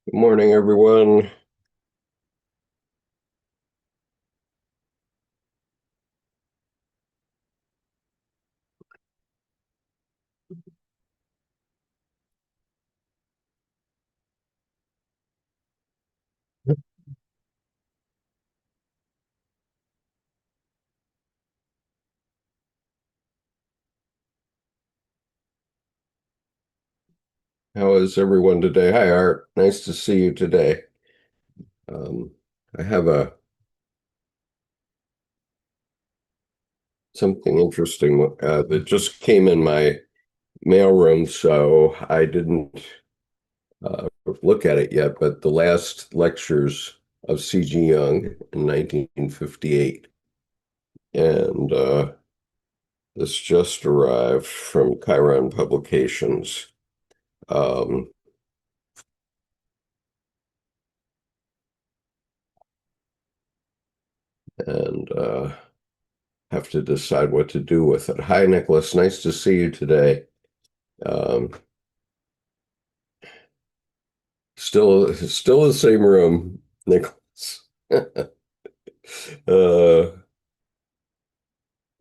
Good morning, everyone. How is everyone today? Hi, Art. Nice to see you today. Um, I have a something interesting that just came in my mailroom, so I didn't look at it yet. But the last lectures of C.G. Jung in 1958, and this just arrived from Chiron Publications. Um, and have to decide what to do with it. Hi, Nicholas. Nice to see you today. Um, still the same room, Nicholas. uh,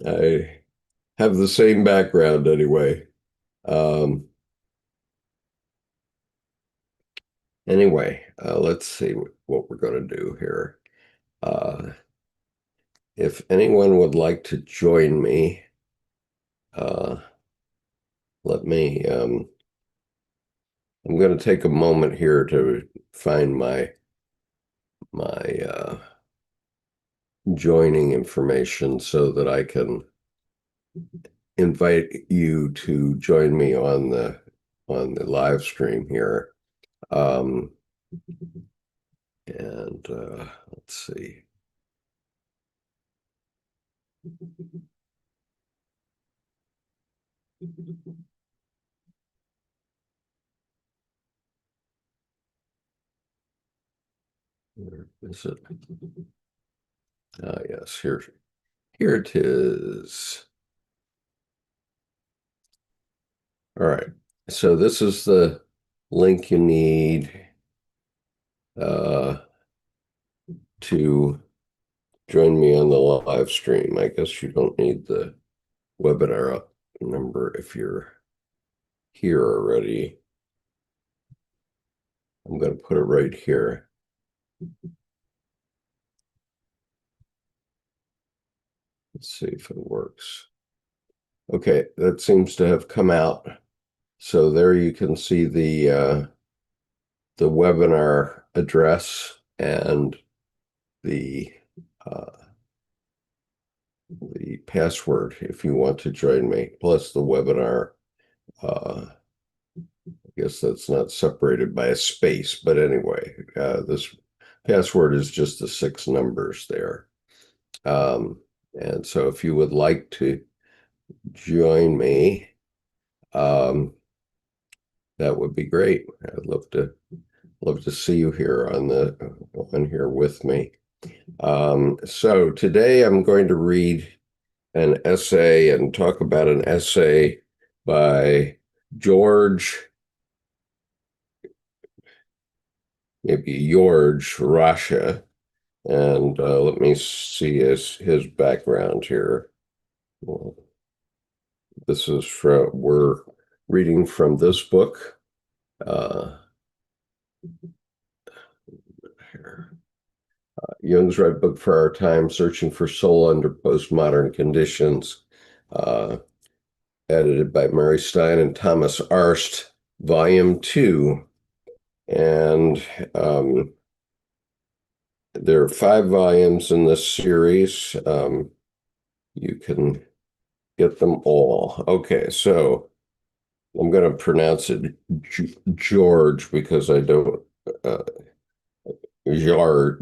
I have the same background anyway. Um, let's see what we're going to do here. Uh, if anyone would like to join me, uh, let me. I'm going to take a moment here to find my joining information so that I can invite you to join me on the live stream here. Um, and let's see. Where is it? Yes, here it is. All right. So this is the link you need uh, to join me on the live stream. I guess you don't need the webinar number if you're here already. I'm going to put it right here. Let's see if it works. Okay, that seems to have come out. So there you can see the webinar address and the uh, the password if you want to join me, plus the webinar. I guess that's not separated by a space, but anyway, this password is just the 6 numbers there. And so if you would like to join me, um, that would be great. I'd love to see you here on here with me. So today I'm going to read an essay and talk about an essay by George, maybe George Rasche. And let me see his background here. Well, we're reading from this book. Here. Jung's right book for our time, Searching for Soul Under Postmodern Conditions, uh, edited by Mary Stein and Thomas Arst, Volume 2. And there are 5 volumes in this series. You can get them all. Okay, so I'm going to pronounce it George because I don't.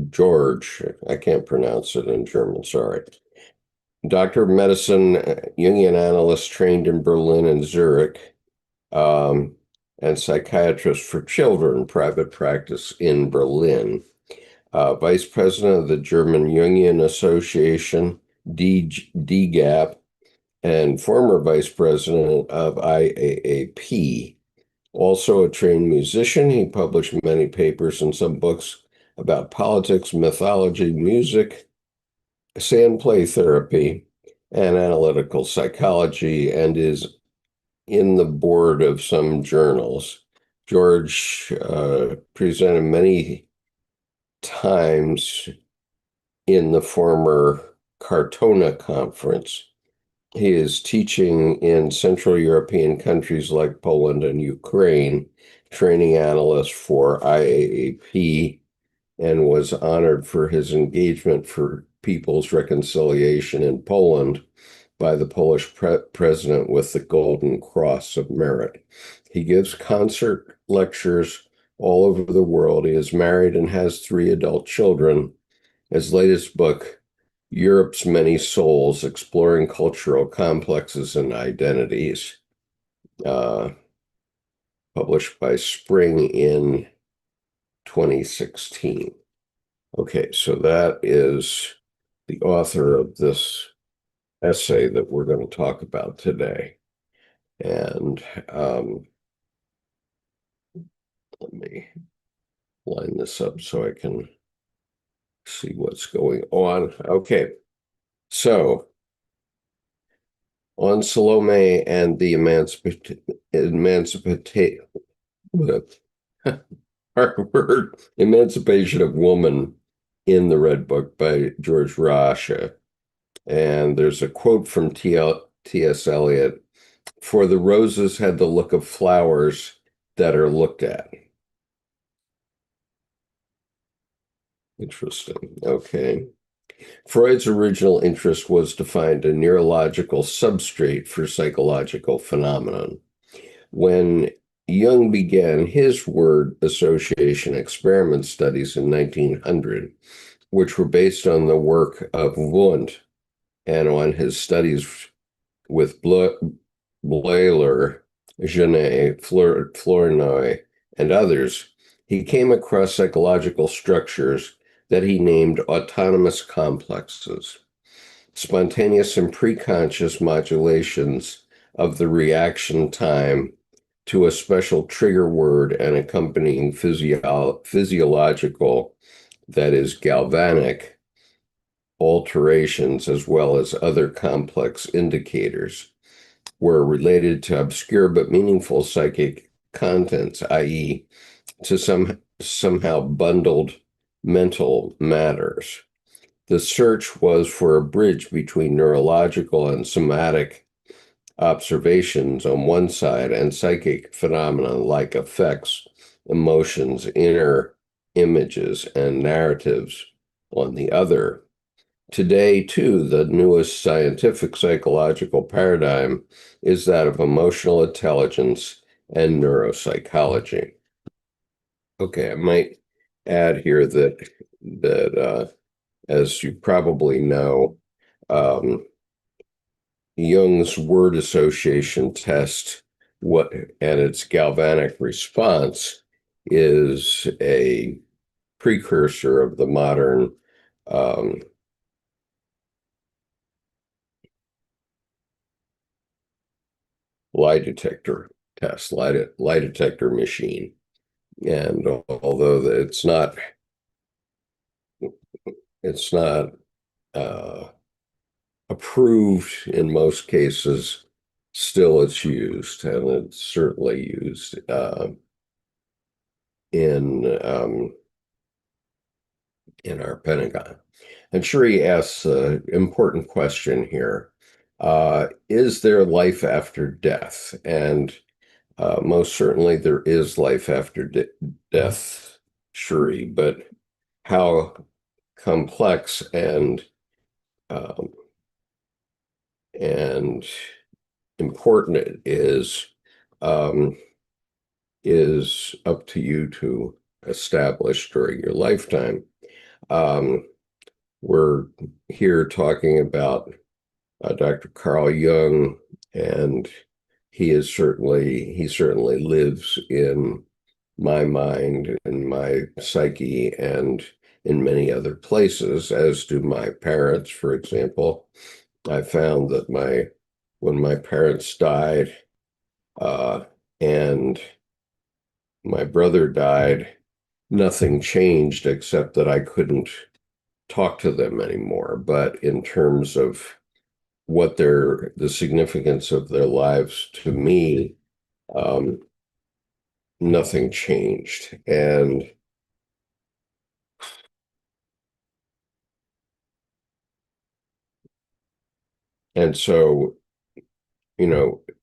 George. I can't pronounce it in German. Sorry. Doctor of Medicine, Jungian analyst trained in Berlin and Zurich, um, and psychiatrist for children, private practice in Berlin. Vice president of the German Jungian Association, DGAP, and former vice president of IAAP. Also a trained musician, he published many papers and some books about politics, mythology, music, sand play therapy, and analytical psychology, and is in the board of some journals. George presented many times in the former Cartona Conference. He is teaching in Central European countries like Poland and Ukraine, training analysts for IAAP, and was honored for his engagement for people's reconciliation in Poland by the Polish president with the Golden Cross of Merit. He gives concert lectures all over the world. He is married and has 3 adult children. His latest book, Europe's Many Souls, Exploring Cultural Complexes and Identities, uh, published by Spring in 2016. Okay, so that is the author of this essay that we're going to talk about today. And let me line this up so I can see what's going on. Okay, so on Salomé and the Emancipation of Woman in the Red Book by George Rasche. And there's a quote from T.S. Eliot: "For the roses had the look of flowers that are looked at." Interesting. Okay. Freud's original interest was to find a neurological substrate for psychological phenomenon. When Jung began his word association experiment studies in 1900, which were based on the work of Wundt and on his studies with Bleuler, Genet, Flournoy, and others, he came across psychological structures that he named autonomous complexes, spontaneous and preconscious modulations of the reaction time to a special trigger word and accompanying physiological, that is, galvanic, alterations, as well as other complex indicators, were related to obscure but meaningful psychic contents, i.e., to somehow bundled mental matters. The search was for a bridge between neurological and somatic observations on one side and psychic phenomena like effects, emotions, inner images, and narratives on the other. Today, too, the newest scientific psychological paradigm is that of emotional intelligence and neuropsychology. Okay, I might add here that as you probably know, Jung's word association test, what and its galvanic response, is a precursor of the modern lie detector test, lie detector machine. And although it's not approved in most cases, still it's used, and it's certainly used in our Pentagon. And Sherry asks an important question here. Is there life after death? And most certainly there is life after death, Sherry, but how complex um, and important it um, is up to you to establish during your lifetime. Um, we're here talking about Dr. Carl Jung, and he certainly lives in my mind, in my psyche, and in many other places, as do my parents, for example. I found that when my parents died, and my brother died, nothing changed except that I couldn't talk to them anymore. But in terms of the significance of their lives to me, um, nothing changed. And so,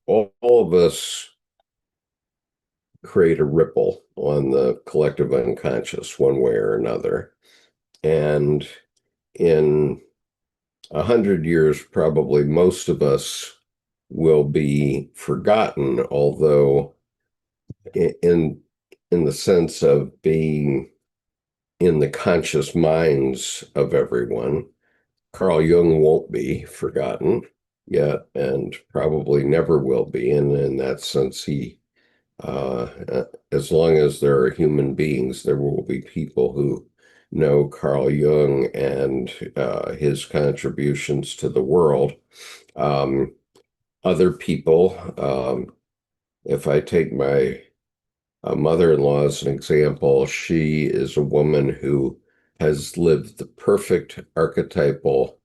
all of us create a ripple on the collective unconscious one way or another. And in 100 years, probably most of us will be forgotten, although in in the sense of being in the conscious minds of everyone, Carl Jung won't be forgotten yet, and probably never will be. And in that sense, as long as there are human beings, there will be people who know Carl Jung and his contributions to the world. Um, Other people, if I take my mother-in-law as an example, she is a woman who has lived the perfect archetypal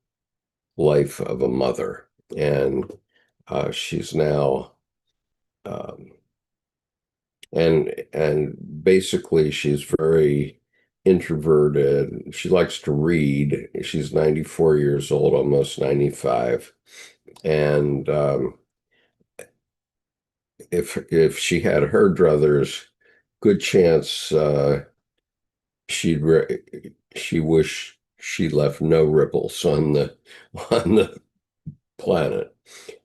life of a mother. And she's now, um, and basically she's very introverted. She likes to read. She's 94 years old, almost 95. And if she had her druthers, good chance she'd she wish she left no ripples on the on the planet.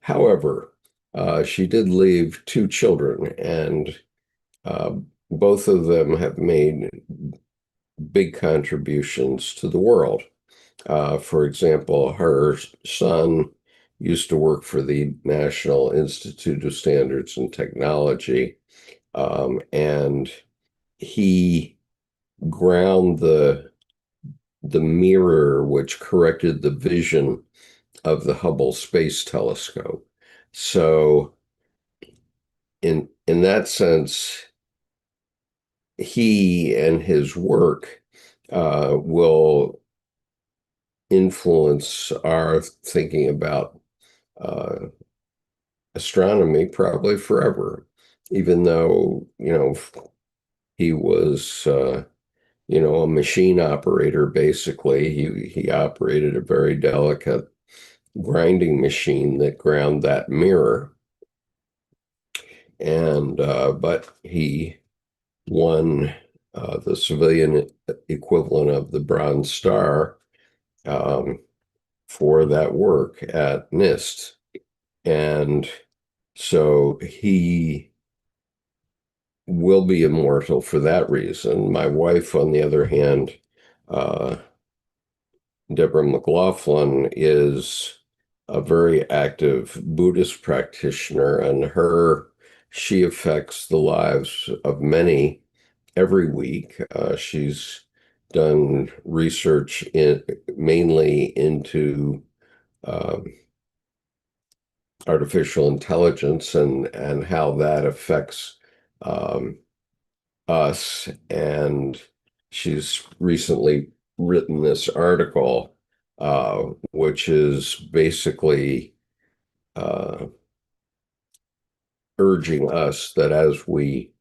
However, she did leave two children, and uh, both of them have made big contributions to the world. For example, her son used to work for the National Institute of Standards and Technology, and he ground the mirror which corrected the vision of the Hubble Space Telescope. So in that sense, he and his work will influence our thinking about uh, astronomy probably forever, even though, he was, a machine operator, basically. He operated a very delicate grinding machine that ground that mirror. And, but he won the civilian equivalent of the Bronze Star um, for that work at NIST. And so he will be immortal for that reason. My wife, on the other hand, uh, Deborah McLaughlin, is a very active Buddhist practitioner, and she affects the lives of many every week. She's done research mainly into um, artificial intelligence and how that affects um, us. And she's recently written this article, which is basically uh, urging us that as we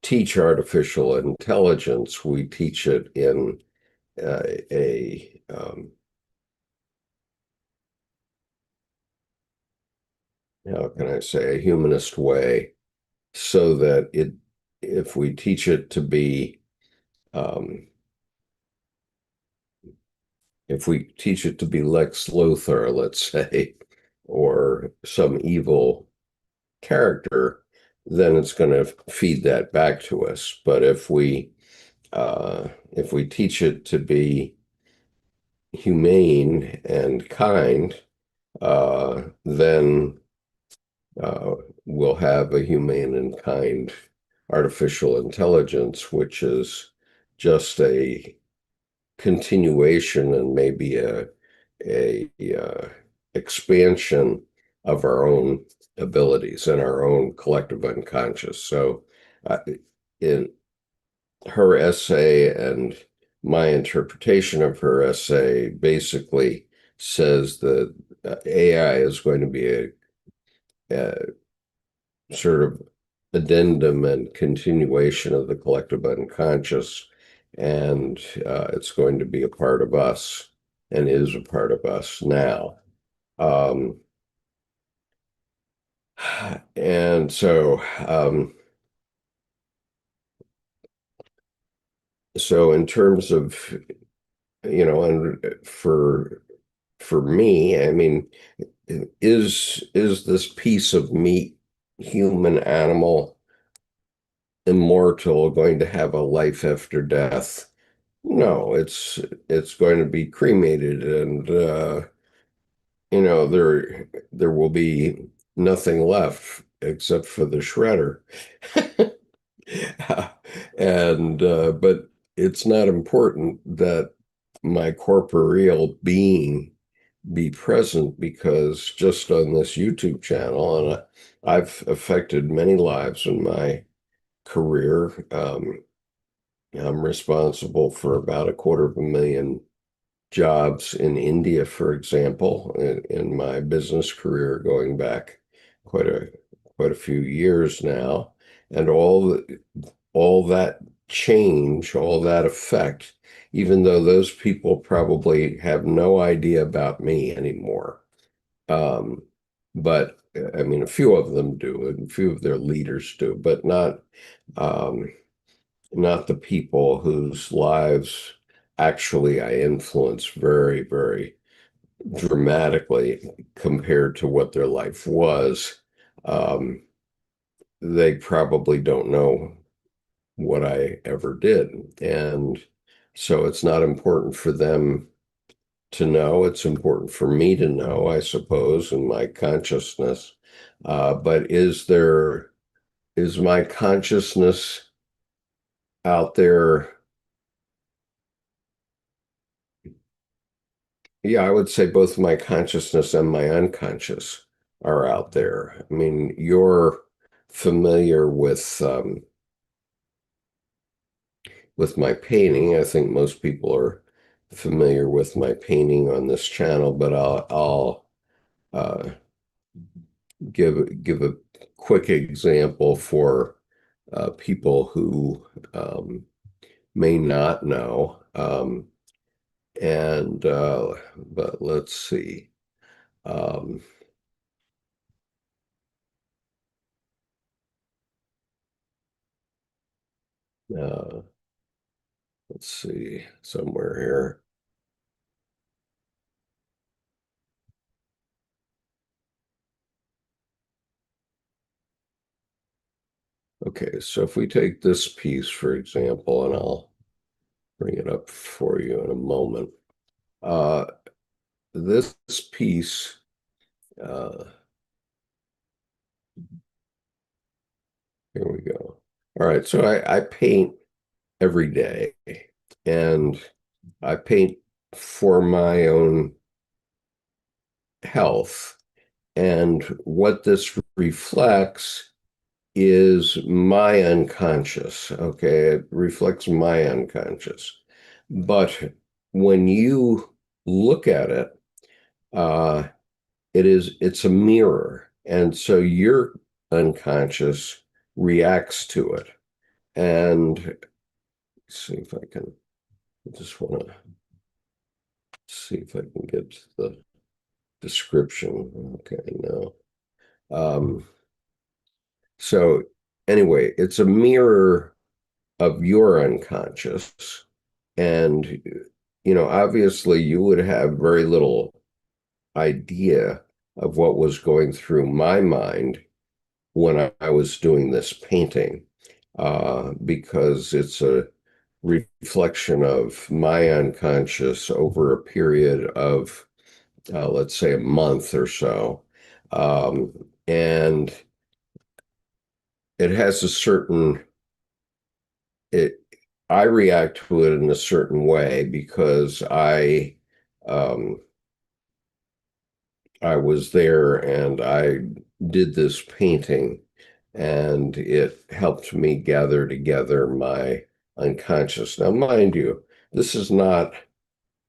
teach artificial intelligence, we teach it in a how can I say, a humanist way, so that if we teach it to be, um, if we teach it to be Lex Luthor, let's say, or some evil character, then it's going to feed that back to us. But if we teach it to be humane and kind, then uh, we'll have a humane and kind artificial intelligence, which is just a continuation and maybe a expansion of our own abilities and our own collective unconscious. So uh, in her essay and my interpretation of her essay basically says that AI is going to be a sort of addendum and continuation of the collective unconscious, and it's going to be a part of us and is a part of us now. Um, and so, so in terms of, and for me, I mean, is this piece of meat, human animal, immortal, going to have a life after death? No, it's going to be cremated, and there will be nothing left except for the shredder. And but it's not important that my corporeal being be present, because just on this YouTube channel, and I've affected many lives in my career. I'm responsible for about 250,000 jobs in India, for example, in my business career going back quite a quite a few years now, and all that change, all that effect, even though those people probably have no idea about me anymore. Um, but I mean, a few of them do, and a few of their leaders do, but um, not the people whose lives actually I influence very, very dramatically compared to what their life was. Um, they probably don't know what I ever did. And so it's not important for them to know. It's important for me to know, I suppose, in my consciousness. But is my consciousness out there? Yeah, I would say both my consciousness and my unconscious are out there. I mean, you're familiar with my painting. I think most people are familiar with my painting on this channel, but I'll uh, give a quick example for people who may not know. And but let's see. Um, uh, let's see somewhere here. Okay, so if we take this piece, for example, and I'll bring it up for you in a moment. Uh, this piece, uh, here we go. All right, so I paint every day, and I paint for my own health. And what this reflects is my unconscious. Okay, it reflects my unconscious. But when you look at it, uh, it's a mirror. And so your unconscious reacts to it. And let's see if I can, I just want to see if I can get to the description. Okay, no. So anyway, it's a mirror of your unconscious. And, obviously you would have very little idea of what was going through my mind when I was doing this painting, because it's a reflection of my unconscious over a period of, let's say, a month or so. And it has a certain, it, I react to it in a certain way because um, I was there and I did this painting. and it helped me gather together my unconscious. Now, mind you, this is not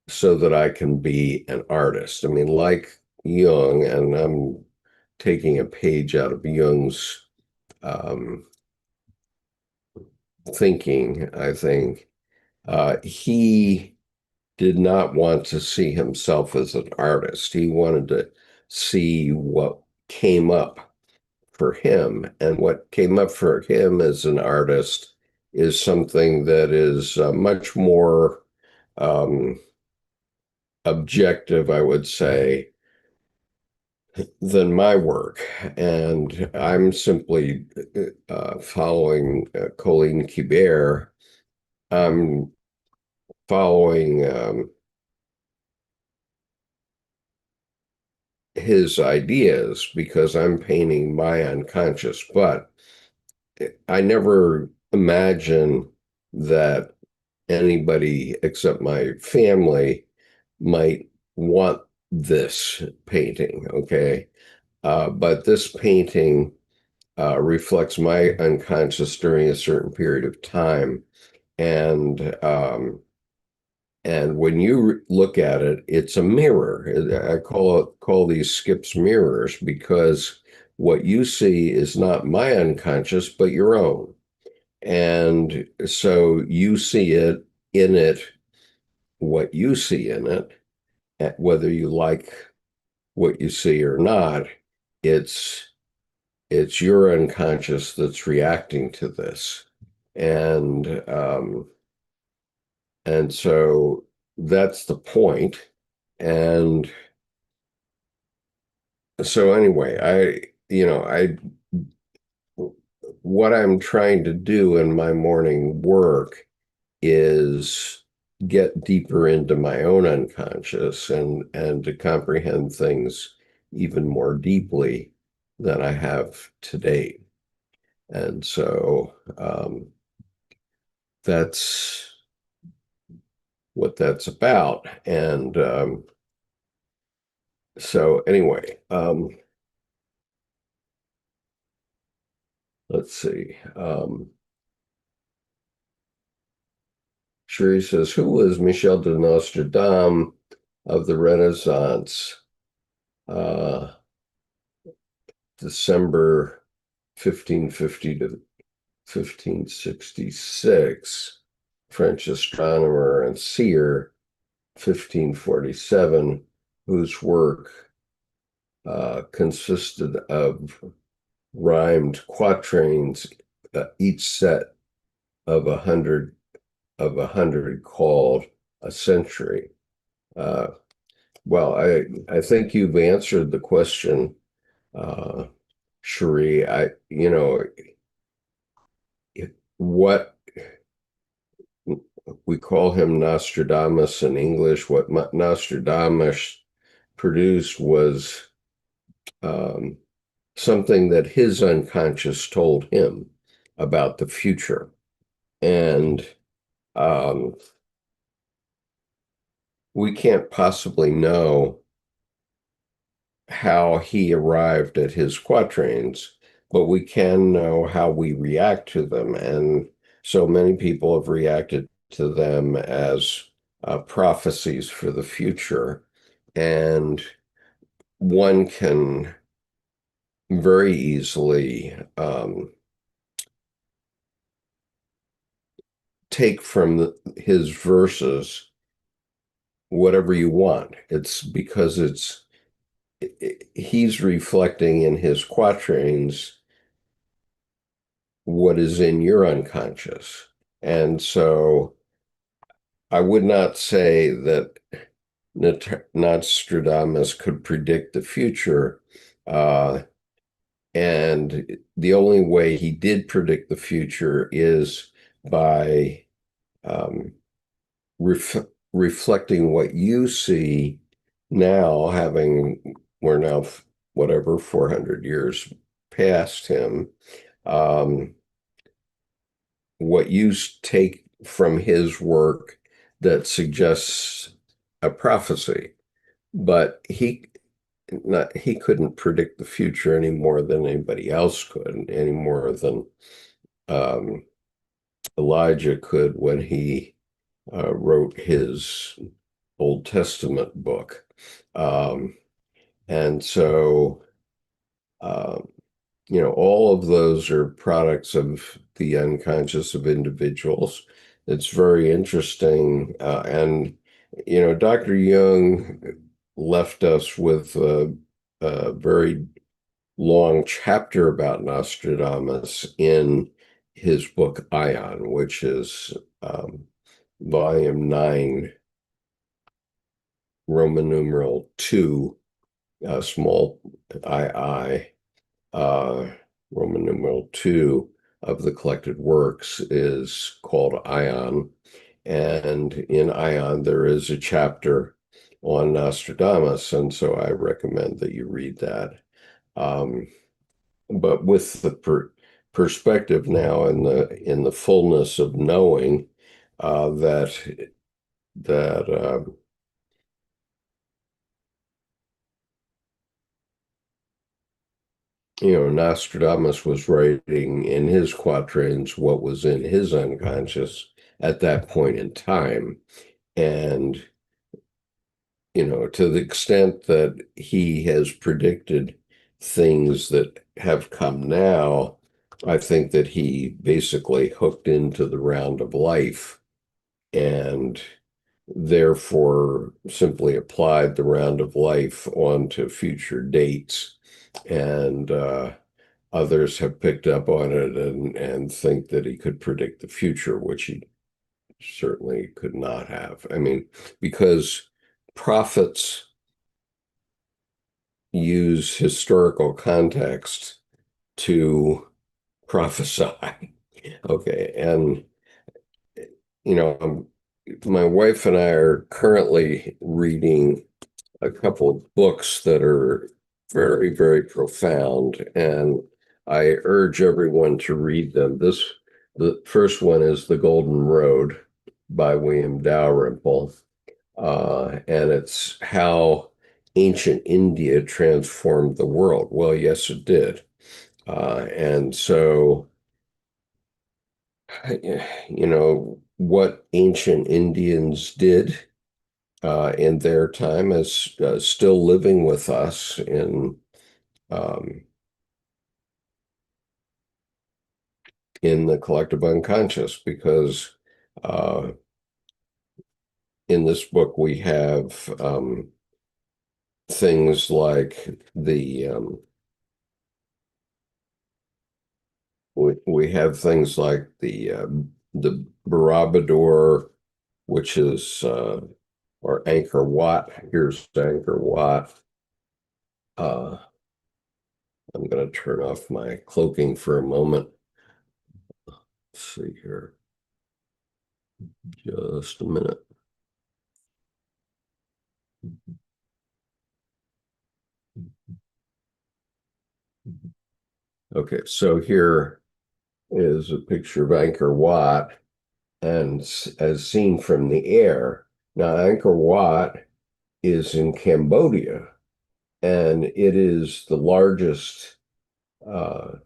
so that I can be an artist. I mean, like Jung, and I'm taking a page out of Jung's um, thinking, I think. He did not want to see himself as an artist. He wanted to see what came up for him. And what came up for him as an artist is something that is much more um, objective, I would say, than my work. And I'm simply following Colleen Kibert. I'm following his ideas because I'm painting my unconscious, but I never imagine that anybody except my family might want this painting, okay? But this painting reflects my unconscious during a certain period of time. And when you look at it, it's a mirror. I call these skips mirrors because what you see is not my unconscious, but your own. And so you see it in it, what you see in it, whether you like what you see or not, it's it's your unconscious that's reacting to this. And so that's the point. And so anyway, I what I'm trying to do in my morning work is get deeper into my own unconscious and to comprehend things even more deeply than I have to date. And so that's what that's about. And so anyway, let's see. Sherry says, who was Michel de Nostradam of the Renaissance? Uh, December 1550 to 1566, French astronomer and seer, 1547, whose work consisted of rhymed quatrains, each set of a hundred called a century. Uh, well, I think you've answered the question, uh, Cherie. What we call him Nostradamus in English. What Nostradamus produced was um, something that his unconscious told him about the future. And um, we can't possibly know how he arrived at his quatrains, but we can know how we react to them. And so many people have reacted to them as prophecies for the future. And one can very easily take from his verses whatever you want. It's because he's reflecting in his quatrains what is in your unconscious. And so I would not say that Nostradamus could predict the future. And the only way he did predict the future is by um, reflecting what you see now, we're now, whatever, 400 years past him. Um, what you take from his work that suggests a prophecy, but not he couldn't predict the future any more than anybody else could, any more than um, Elijah could when he wrote his Old Testament book. Um, and so, um, all of those are products of the unconscious of individuals. It's very interesting. And Dr. Jung left us with a very long chapter about Nostradamus in his book Ion, which is volume 9, Roman numeral 2, small II, uh, Roman numeral 2 of the collected works is called Ion. And in Ion, there is a chapter on Nostradamus. And so I recommend that you read that. Um, but with the perspective now in the fullness of knowing that Nostradamus was writing in his quatrains what was in his unconscious at that point in time. And, to the extent that he has predicted things that have come now, I think that he basically hooked into the round of life and therefore simply applied the round of life onto future dates. And others have picked up on it and think that he could predict the future, which he certainly could not have. I mean, because prophets use historical context to prophesy. Okay, and my wife and I are currently reading a couple of books that are very, very profound, and I urge everyone to read them. The first one is The Golden Road by William Dalrymple, and it's how ancient India transformed the world. Well, yes, it did. And so, what ancient Indians did in their time is still living with us um, in the collective unconscious, because uh, in this book we have things like we have things like the Barabador, which is or Angkor Wat. Here's Angkor Wat. Uh, I'm going to turn off my cloaking for a moment. Let's see here. Just a minute. Okay, so here is a picture of Angkor Wat, and as seen from the air. Now, Angkor Wat is in Cambodia, and it is the largest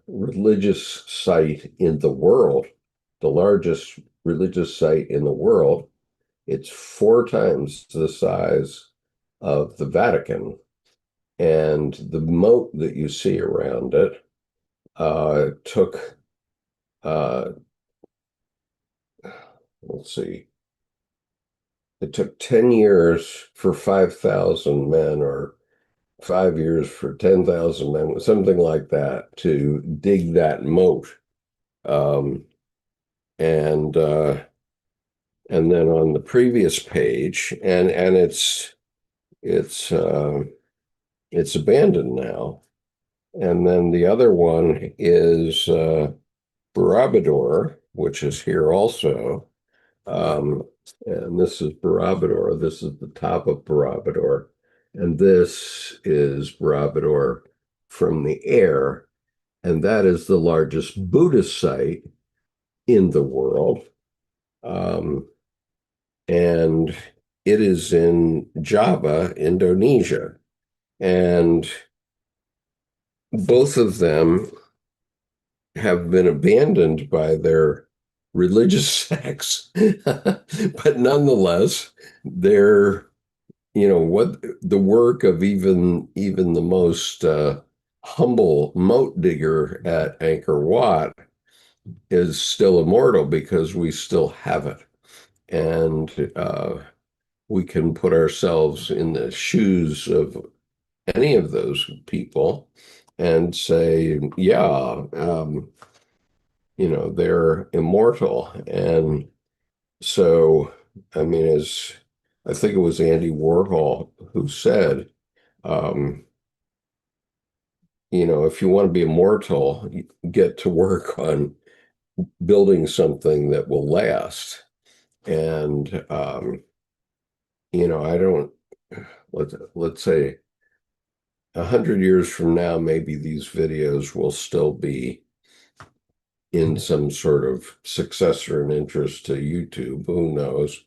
religious site in the world, the largest religious site in the world. It's 4 times the size of the Vatican, and the moat that you see around it took, uh, let's see, it took 10 years for 5,000 men, or 5 years for 10,000 men, something like that, to dig that moat. Um, and and then on the previous page, and it's it's abandoned now. And then the other one is Barabador, which is here also. Um, and this is Barabador. This is the top of Barabador. And this is Barabador from the air. And that is the largest Buddhist site in the world. Um, and it is in Java, Indonesia. And both of them have been abandoned by their religious sects, but nonetheless, they're, what the work of even the most humble moat digger at Angkor Wat is still immortal because we still have it. And we can put ourselves in the shoes of any of those people and say, yeah, they're immortal. And so, I mean, as I think it was Andy Warhol who said, um, if you want to be immortal, get to work on building something that will last. And I don't, let's say 100 years from now, maybe these videos will still be in some sort of successor in interest to YouTube, who knows?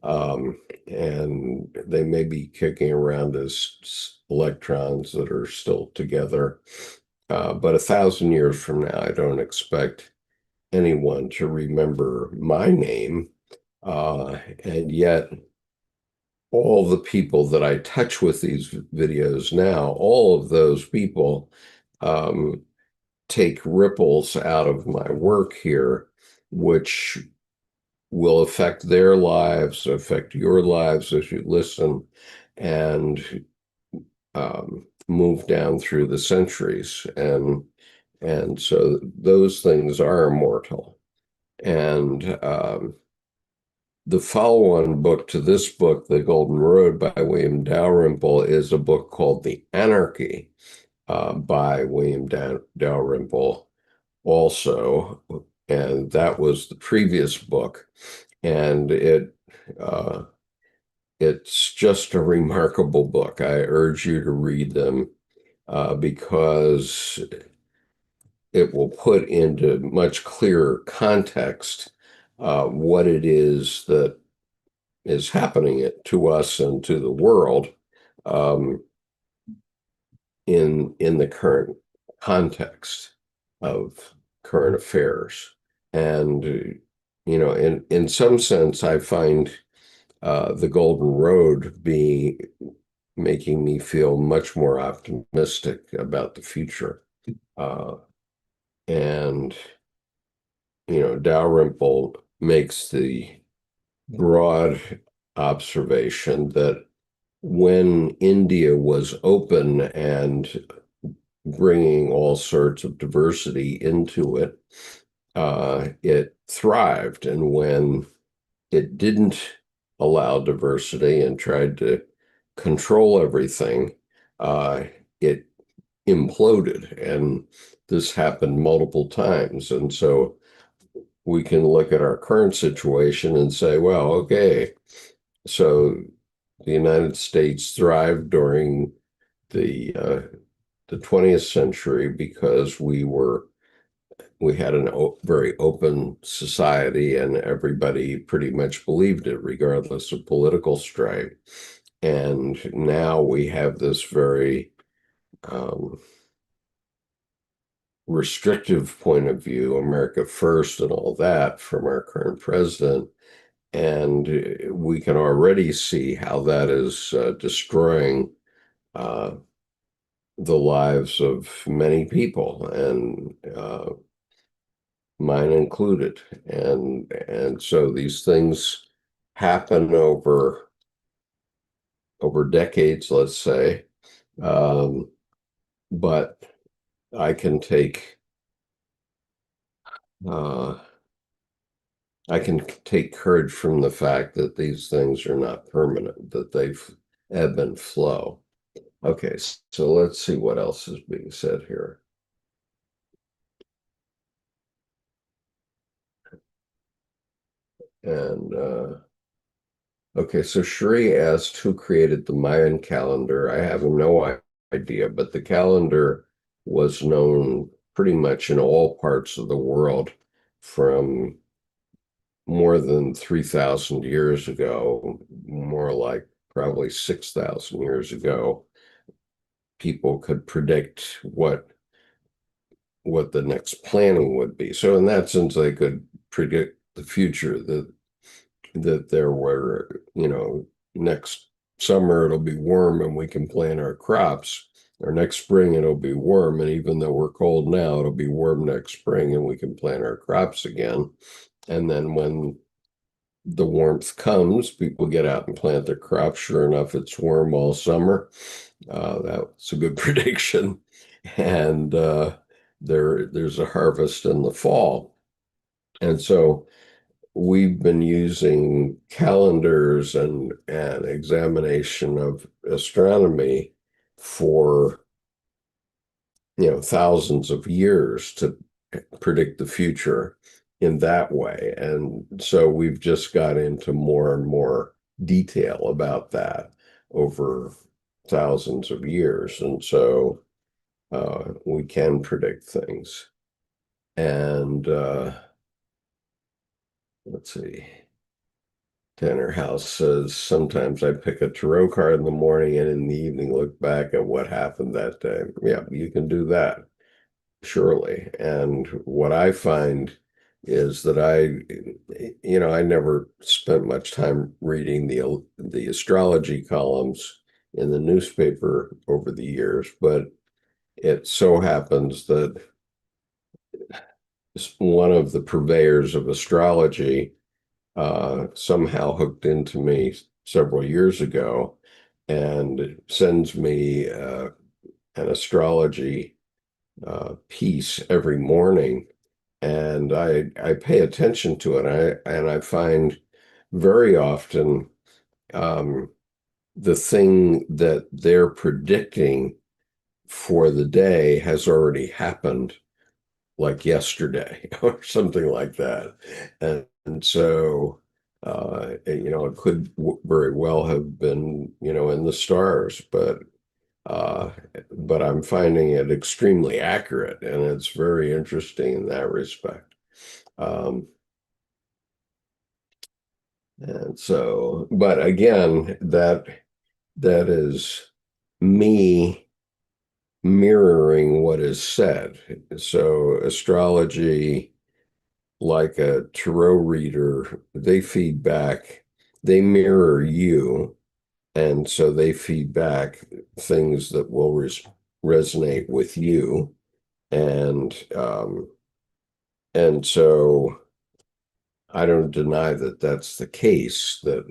And they may be kicking around as electrons that are still together. But 1,000 years from now, I don't expect anyone to remember my name. And yet, all the people that I touch with these videos now, all of those people um, take ripples out of my work here, which will affect their lives, affect your lives as you listen, and move down through the centuries. And so those things are immortal. And the follow-on book to this book, The Golden Road by William Dalrymple, is a book called The Anarchy by William Dalrymple also. And that was the previous book. And it's just a remarkable book. I urge you to read them because it will put into much clearer context what it is that is happening to us and to the world um, in the current context of current affairs. And in some sense, I find the Golden Road being making me feel much more optimistic about the future. Uh, and Dalrymple makes the broad observation that when India was open and bringing all sorts of diversity into it, it thrived. And when it didn't allow diversity and tried to control everything, it imploded. And this happened multiple times. And so we can look at our current situation and say, well, okay, so the United States thrived during the uh, the 20th century because we had a very open society and everybody pretty much believed it, regardless of political stripe. And now we have this very um, restrictive point of view, America first and all that from our current president. And we can already see how that is destroying uh, the lives of many people, and mine included. And so these things happen over decades, let's say. Um, but I can take uh, I can take courage from the fact that these things are not permanent, that they've ebb and flow. Okay, so let's see what else is being said here. And okay, so Sheree asked who created the Mayan calendar. I have no idea, but the calendar was known pretty much in all parts of the world from more than 3,000 years ago, more like probably 6,000 years ago. people could predict what the next planning would be. So in that sense, they could predict the future, that there were, next summer it'll be warm and we can plant our crops, or next spring it'll be warm, and even though we're cold now, it'll be warm next spring and we can plant our crops again. And then when the warmth comes, people get out and plant their crops. Sure enough, it's warm all summer. That's a good prediction. And there's a harvest in the fall. And so we've been using calendars and examination of astronomy for thousands of years to predict the future in that way. And so we've just got into more and more detail about that over thousands of years. And so we can predict things. And let's see. Tanner House says, sometimes I pick a tarot card in the morning and in the evening look back at what happened that day. Yeah, you can do that, surely. And what I find is that I never spent much time reading the astrology columns in the newspaper over the years, but it so happens that one of the purveyors of astrology somehow hooked into me several years ago and sends me an astrology piece every morning, and I pay attention to it. I find very often um, the thing that they're predicting for the day has already happened, like yesterday or something like that. And so, it could very well have been, in the stars, uh, but I'm finding it extremely accurate, and it's very interesting in that respect. Um, and so, but again, that is me mirroring what is said. So astrology, like a tarot reader, they feed back, they mirror you, and so they feed back things that will resonate with you, and so I don't deny that that's the case. That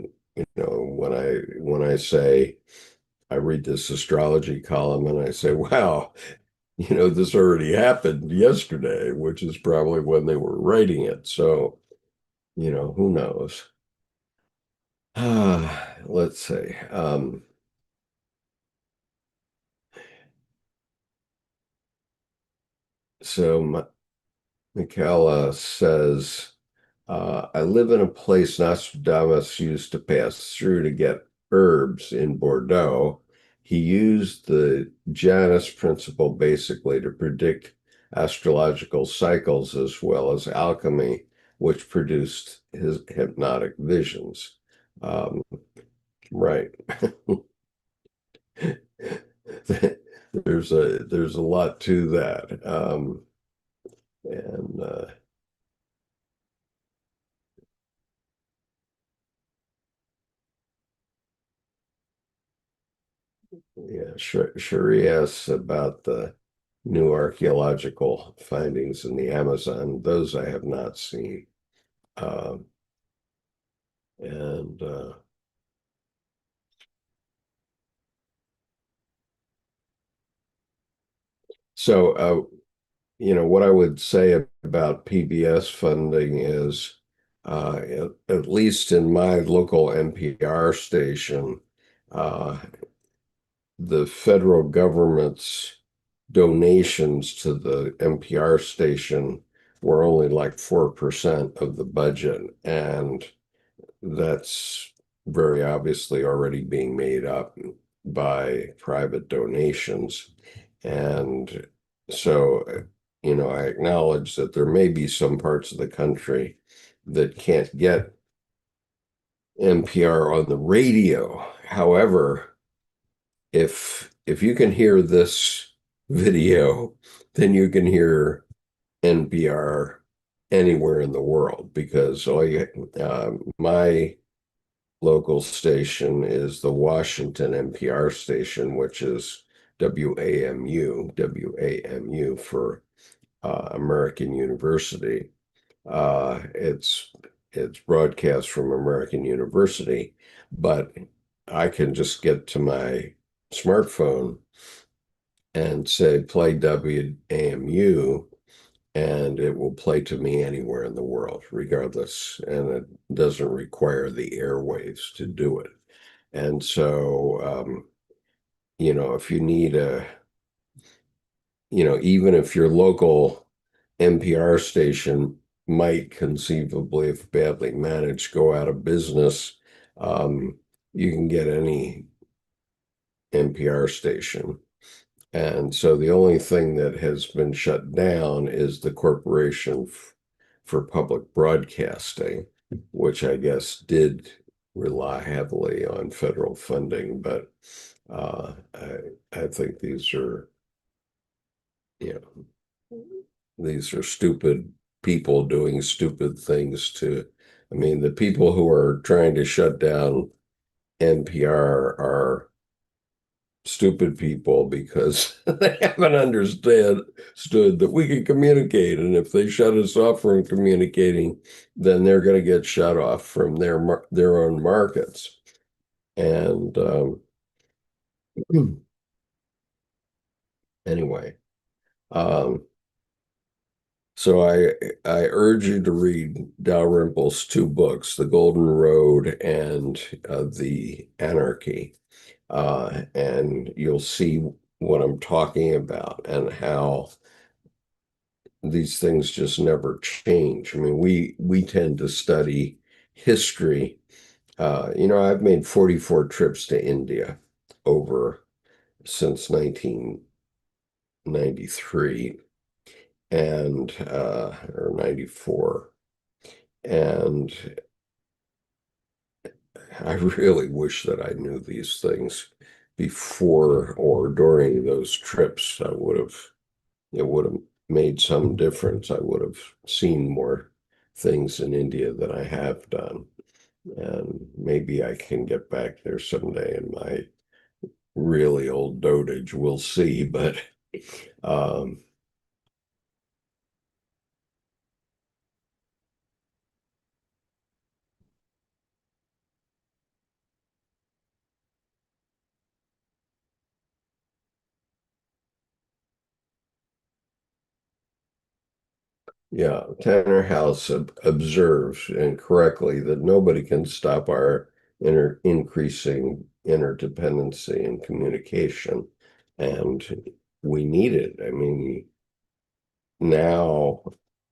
when I say I read this astrology column and I say, wow, this already happened yesterday, which is probably when they were writing it. So, who knows? Let's see. So Michaela says, I live in a place Nostradamus used to pass through to get herbs in Bordeaux. He used the Janus principle basically to predict astrological cycles as well as alchemy, which produced his hypnotic visions. Um, right. There's a lot to that. And Yeah, Cherie asks about the new archaeological findings in the Amazon. Those I have not seen. Um, and so, what I would say about PBS funding is, at least in my local NPR station, uh, the federal government's donations to the NPR station were only like 4% of the budget. And that's very obviously already being made up by private donations. And so, I acknowledge that there may be some parts of the country that can't get NPR on the radio. However, if if you can hear this video, then you can hear NPR anywhere in the world because my local station is the Washington NPR station, which is WAMU for American University. It's broadcast from American University, but I can just get to my smartphone and say play WAMU, and it will play to me anywhere in the world, regardless. And it doesn't require the airwaves to do it. And so, if you need even if your local NPR station might conceivably, if badly managed, go out of business, um, you can get any NPR station. And so the only thing that has been shut down is the Corporation for Public Broadcasting, which I guess did rely heavily on federal funding. But I think you these are stupid people doing stupid things I mean, the people who are trying to shut down NPR are stupid people because they haven't understood that we can communicate, and if they shut us off from communicating, then they're going to get shut off from their own markets. And anyway, um, so I urge you to read Dalrymple's two books, The Golden Road and The Anarchy. And you'll see what I'm talking about and how these things just never change. I mean, we tend to study history. I've made 44 trips to India over since 1993 and or 94. And I really wish that I knew these things before or during those trips. It would have made some difference. I would have seen more things in India than I have done. And maybe I can get back there someday in my really old dotage. We'll see. But um, yeah, Tanner House observes incorrectly that nobody can stop our increasing interdependency and communication. And we need it. I mean, now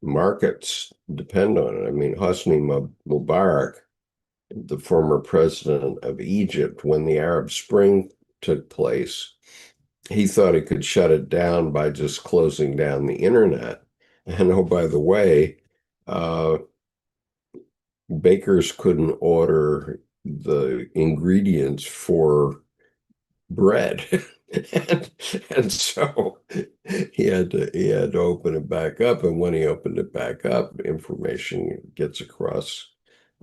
markets depend on it. I mean, Hosni Mubarak, the former president of Egypt, when the Arab Spring took place, he thought he could shut it down by just closing down the internet. And oh, by the way, uh, bakers couldn't order the ingredients for bread. and, and so he had to open it back up. And when he opened it back up, information gets across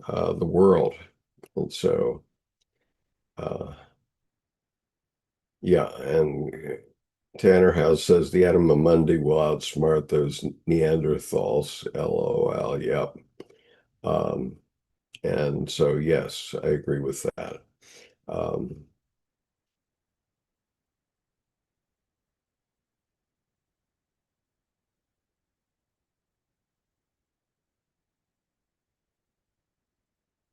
the world. And so uh, yeah, and Tanner House says the Mundi will outsmart those Neanderthals. LOL. Yep. Um, and so yes, I agree with that. Um,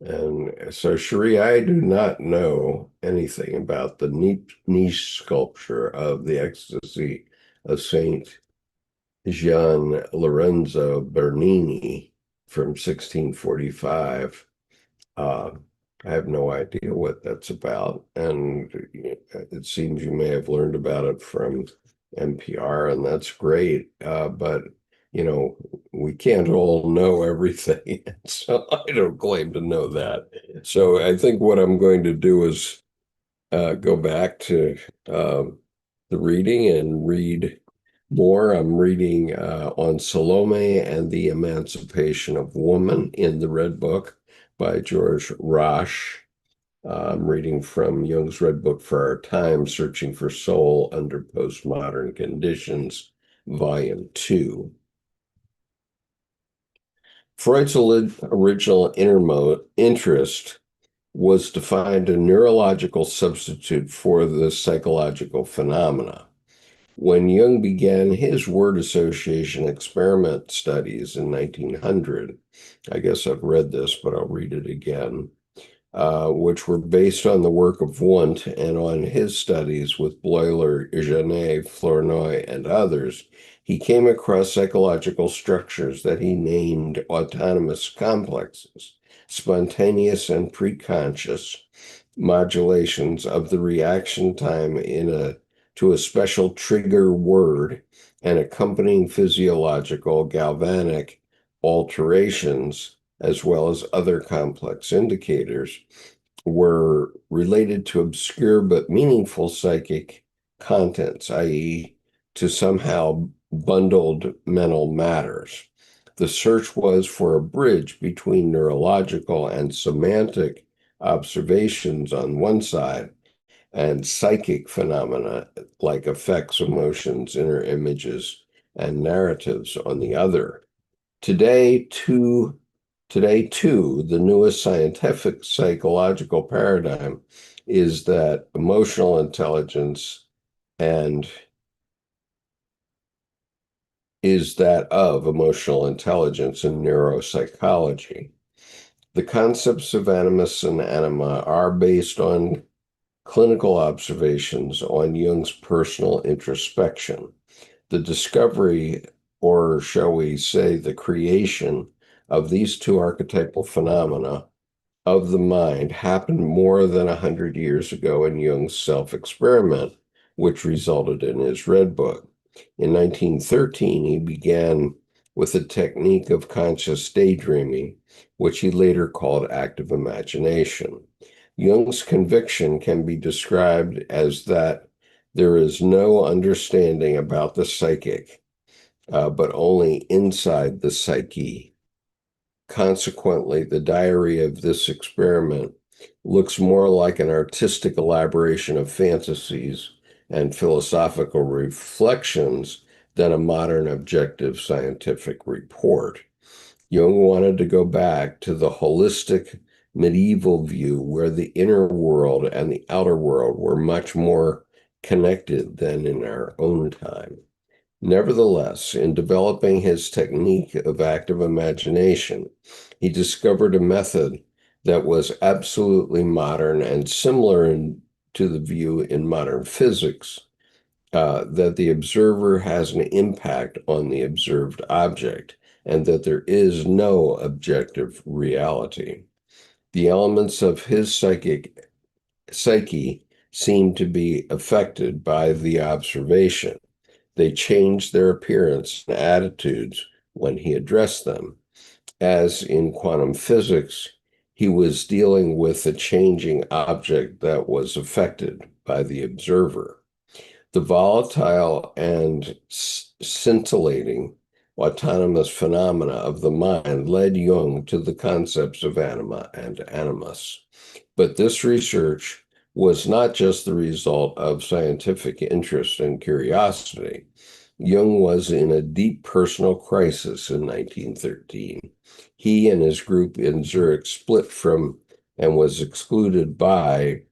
And so, Cherie, I do not know anything about the niche sculpture of the ecstasy of Saint Gian Lorenzo Bernini from 1645. Uh, I have no idea what that's about. And it seems you may have learned about it from NPR, and that's great. But, you know, we can't all know everything. So I don't claim to know that. So I think what I'm going to do is go back to the reading and read more. I'm reading on Salomé and the Emancipation of Woman in the Red Book by Joerg Rasche. I'm reading from Jung's Red Book for Our Time, Searching for Soul Under Postmodern Conditions, Volume 2. Freud's original interest was to find a neurological substitute for the psychological phenomena. When Jung began his word association experiment studies in 1900, I guess I've read this, but I'll read it again, which were based on the work of Wundt and on his studies with Bleuler, Janet, Flournoy, and others, he came across psychological structures that he named autonomous complexes, spontaneous and preconscious modulations of the reaction time to a special trigger word and accompanying physiological galvanic alterations, as well as other complex indicators, were related to obscure but meaningful psychic contents, i.e., to somehow bundled mental matters. The search was for a bridge between neurological and semantic observations on one side and psychic phenomena like effects, emotions, inner images, and narratives on the other. Today, too, the newest scientific psychological paradigm is that emotional intelligence and is that of emotional intelligence in neuropsychology. The concepts of animus and anima are based on clinical observations on Jung's personal introspection. The discovery, or shall we say the creation, of these two archetypal phenomena of the mind happened more than 100 years ago in Jung's self-experiment, which resulted in his Red Book. In 1913, he began with a technique of conscious daydreaming, which he later called active imagination. Jung's conviction can be described as that there is no understanding about the psychic, but only inside the psyche. Consequently, the diary of this experiment looks more like an artistic elaboration of fantasies and philosophical reflections than a modern objective scientific report. Jung wanted to go back to the holistic medieval view where the inner world and the outer world were much more connected than in our own time. Nevertheless, in developing his technique of active imagination, he discovered a method that was absolutely modern and similar to the view in modern physics, that the observer has an impact on the observed object and that there is no objective reality. The elements of his psyche seem to be affected by the observation. They changed their appearance and attitudes when he addressed them. As in quantum physics, he was dealing with a changing object that was affected by the observer. The volatile and scintillating autonomous phenomena of the mind led Jung to the concepts of anima and animus. But this research was not just the result of scientific interest and curiosity. Jung was in a deep personal crisis in 1913. He and his group in Zurich split from and was excluded by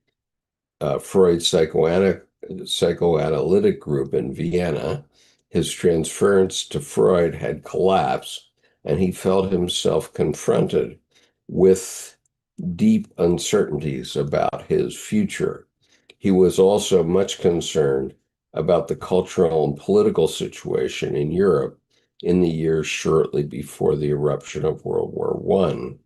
Freud's psychoanalytic group in Vienna. His transference to Freud had collapsed, and he felt himself confronted with deep uncertainties about his future. He was also much concerned about the cultural and political situation in Europe in the years shortly before the eruption of World War I.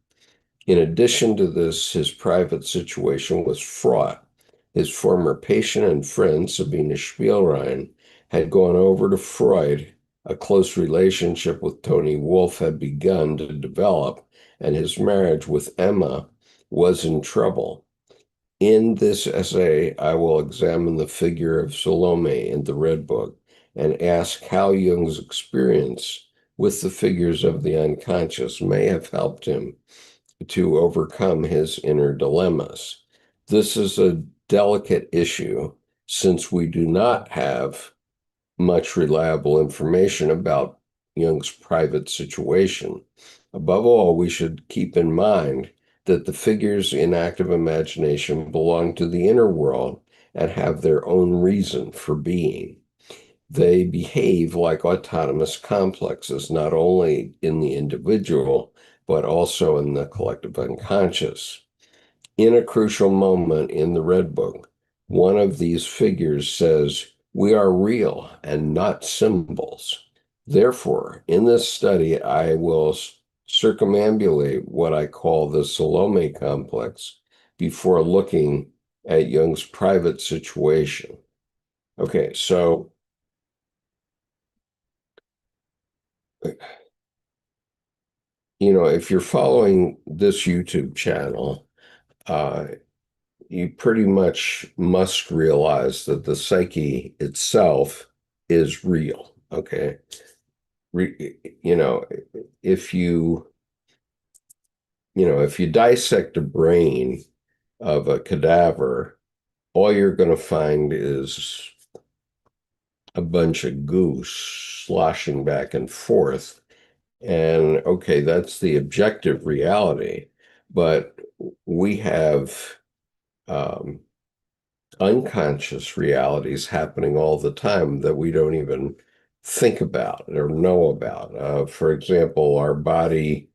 In addition to this, his private situation was fraught. His former patient and friend, Sabine Spielrein, had gone over to Freud. A close relationship with Tony Wolff had begun to develop, and his marriage with Emma was in trouble. In this essay, I will examine the figure of Salome in the Red Book and ask how Jung's experience with the figures of the unconscious may have helped him to overcome his inner dilemmas. This is a delicate issue since we do not have much reliable information about Jung's private situation. Above all, we should keep in mind that the figures in active imagination belong to the inner world and have their own reason for being. They behave like autonomous complexes, not only in the individual, but also in the collective unconscious. In a crucial moment in the Red Book, one of these figures says, "We are real and not symbols." Therefore, in this study, I will circumambulate what I call the Salome complex before looking at Jung's private situation. Okay, so if you're following this YouTube channel, uh, you pretty much must realize that the psyche itself is real. Okay. You know, if you dissect a brain of a cadaver, all you're going to find is a bunch of goo sloshing back and forth. And okay, that's the objective reality. But we have um, unconscious realities happening all the time that we don't even think about or know about. For example, our body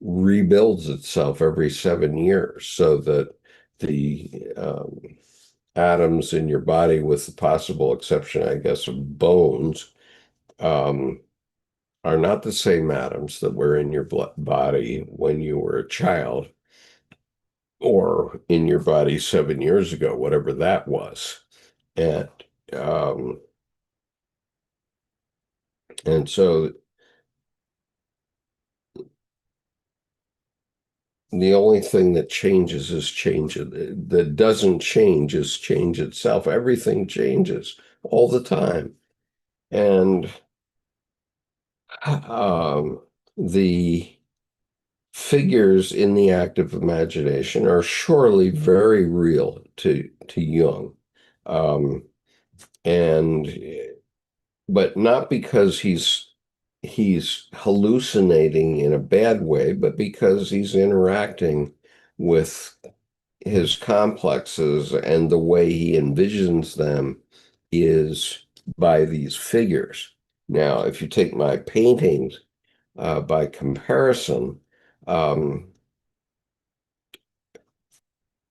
rebuilds itself every 7 years so that the atoms in your body, with the possible exception, I guess, of bones, um, are not the same atoms that were in your body when you were a child or in your body 7 years ago, whatever that was. And um, and so the only thing that changes is change. That doesn't change is change itself. Everything changes all the time. And um, the figures in the active imagination are surely very real to Jung. Um, and but not because he's hallucinating in a bad way, but because he's interacting with his complexes, and the way he envisions them is by these figures. Now, if you take my paintings by comparison, um,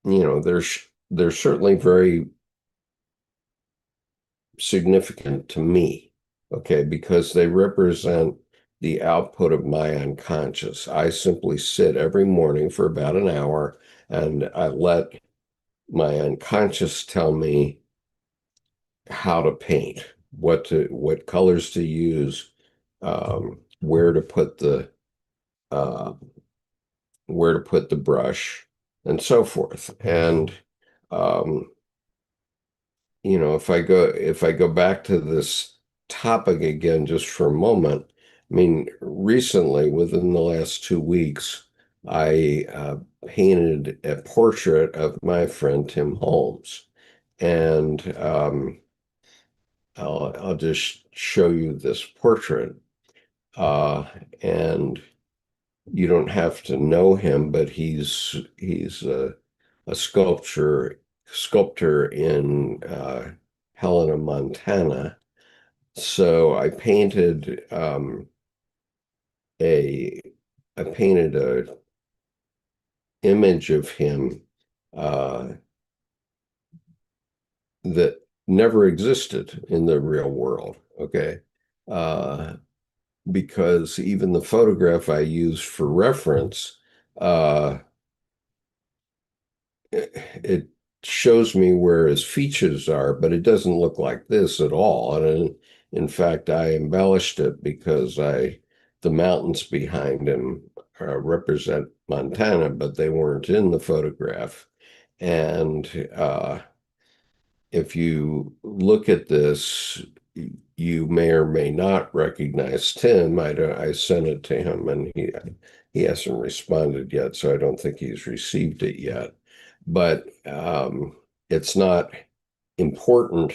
they're certainly very significant to me, okay, because they represent the output of my unconscious. I simply sit every morning for about an hour and I let my unconscious tell me how to paint, what colors to use, where to put uh, the brush, and so forth. And um, if I go back to this topic again just for a moment, I mean, recently, within the last 2 weeks, I painted a portrait of my friend Tim Holmes, and I'll just show you this portrait, uh, and you don't have to know him, but he's a sculptor in Helena, Montana. So a I painted a image of him uh, that never existed in the real world. Okay, uh, because even the photograph I used for reference, uh, it shows me where his features are, but it doesn't look like this at all. And in fact, I embellished it because the mountains behind him represent Montana, but they weren't in the photograph. And if you look at this, you may or may not recognize Tim. I sent it to him, and he hasn't responded yet, so I don't think he's received it yet. But it's not important.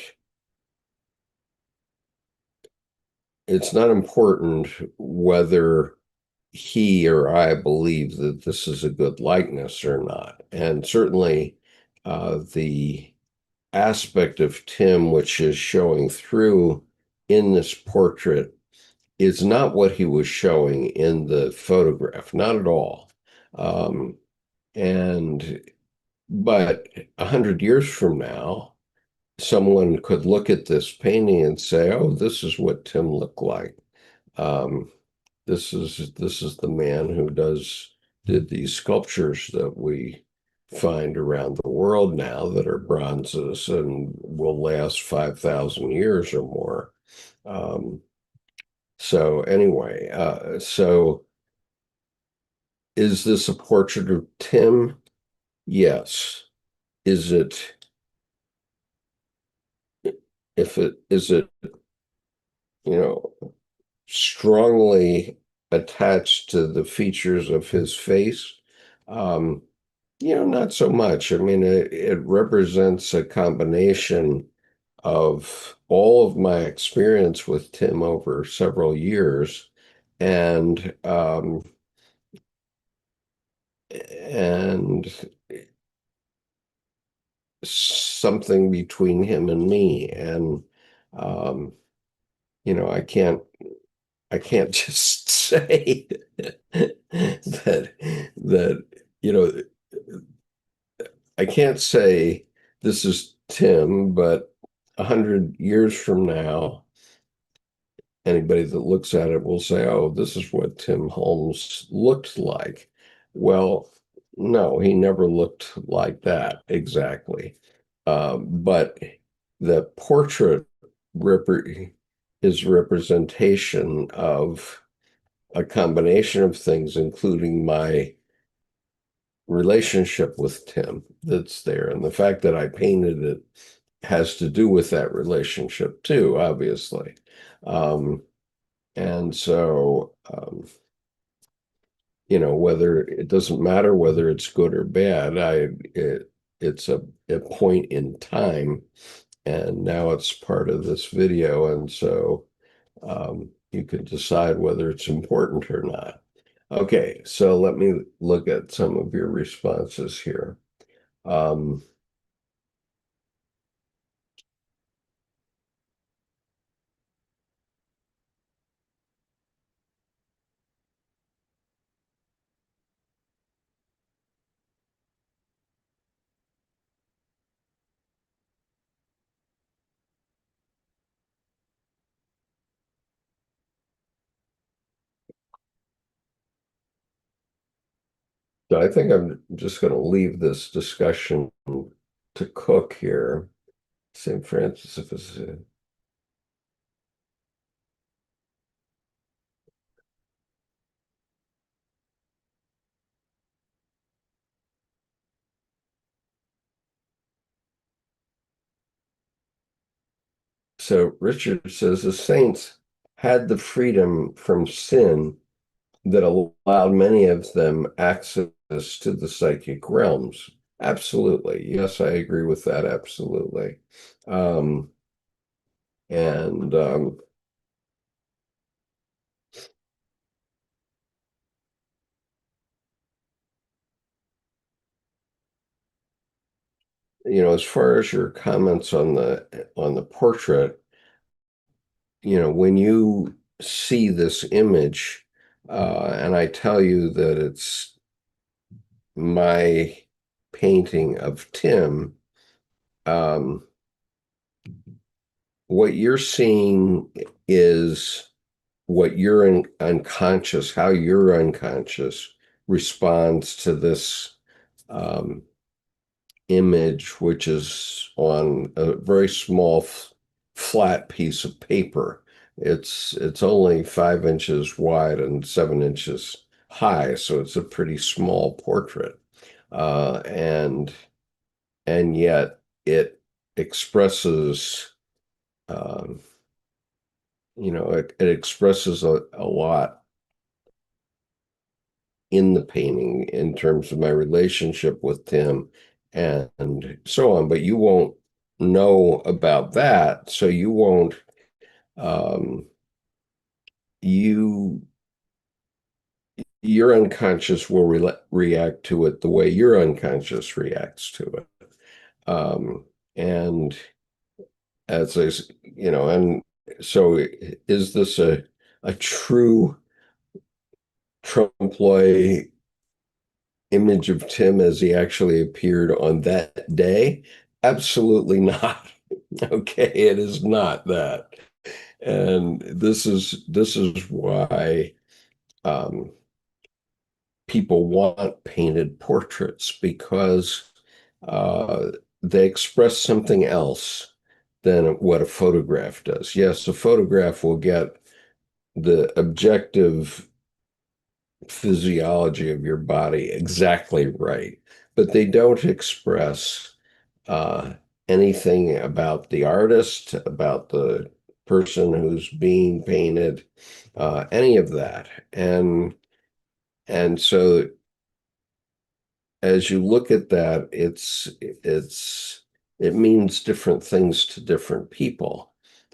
It's not important whether he or I believe that this is a good likeness or not. And certainly, the aspect of Tim which is showing through in this portrait is not what he was showing in the photograph, not at all. Um, and but 100 years from now, someone could look at this painting and say, "Oh, this is what Tim looked like. Um, this is the man who did these sculptures that we find around the world now that are bronzes and will last 5,000 years or more." Um, so anyway, so is this a portrait of Tim? Yes. Is it, if it, is it, you know, strongly attached to the features of his face? Um, not so much. I mean, it represents a combination of all of my experience with Tim over several years, and and something between him and me. And um, I can't just say that you know I can't say this is Tim, but 100 years from now, anybody that looks at it will say, "Oh, this is what Tim Holmes looked like." Well, no, he never looked like that exactly. But the portrait rep is representation of a combination of things, including my relationship with Tim that's there. And the fact that I painted it has to do with that relationship too, obviously. Um, and so, whether it doesn't matter whether it's good or bad, it's a point in time, and now it's part of this video. And so you can decide whether it's important or not. Okay, so let me look at some of your responses here. Um, so I think I'm just going to leave this discussion to cook here. St. Francis of Assisi. So Richard says the saints had the freedom from sin that allowed many of them access to the psychic realms. Absolutely. Yes, I agree with that. Absolutely. Um, and as far as your comments on the portrait, when you see this image, and I tell you that it's my painting of Tim, um, what you're seeing is what your unconscious, how your unconscious responds to this um, image, which is on a very small, flat piece of paper. It's only 5 inches wide and 7 inches high, so it's a pretty small portrait. And and yet it expresses, um, it expresses a lot in the painting in terms of my relationship with Tim and so on. But you won't know about that, so you won't, um, you your unconscious will react to it the way your unconscious reacts to it. And as I, and so is this a true trompe image of Tim as he actually appeared on that day? Absolutely not. Okay, it is not that. And this is why um, people want painted portraits, because uh, they express something else than what a photograph does. Yes, a photograph will get the objective physiology of your body exactly right, but they don't express uh, anything about the artist, about the person who's being painted, any of that. And so as you look at that, it means different things to different people.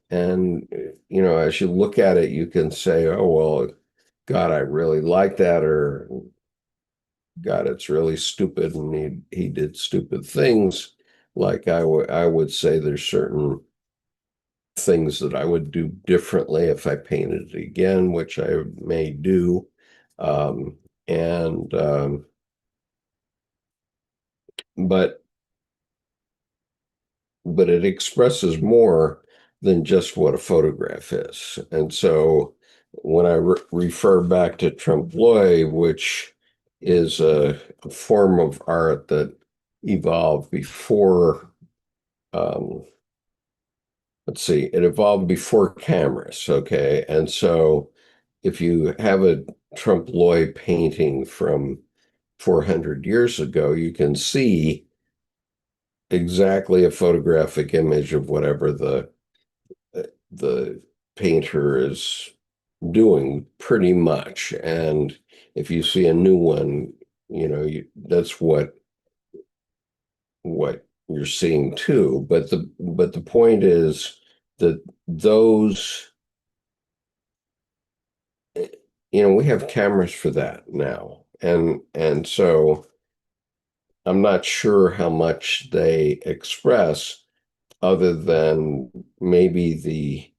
And as you look at it, you can say, "Oh well, God, I really like that," or "God, it's really stupid, and he did stupid things." Like I would say, there's certain things that I would do differently if I painted it again, which I may do. Um, and but it expresses more than just what a photograph is. And so when I refer back to trompe l'oeil, which is a form of art that evolved before, um, let's see, it evolved before cameras, okay? And so if you have a trompe l'oeil painting from 400 years ago, you can see exactly a photographic image of whatever the painter is doing, pretty much. And if you see a new one, that's what you're seeing too. But the point is that those, we have cameras for that now. And so I'm not sure how much they express, other than maybe the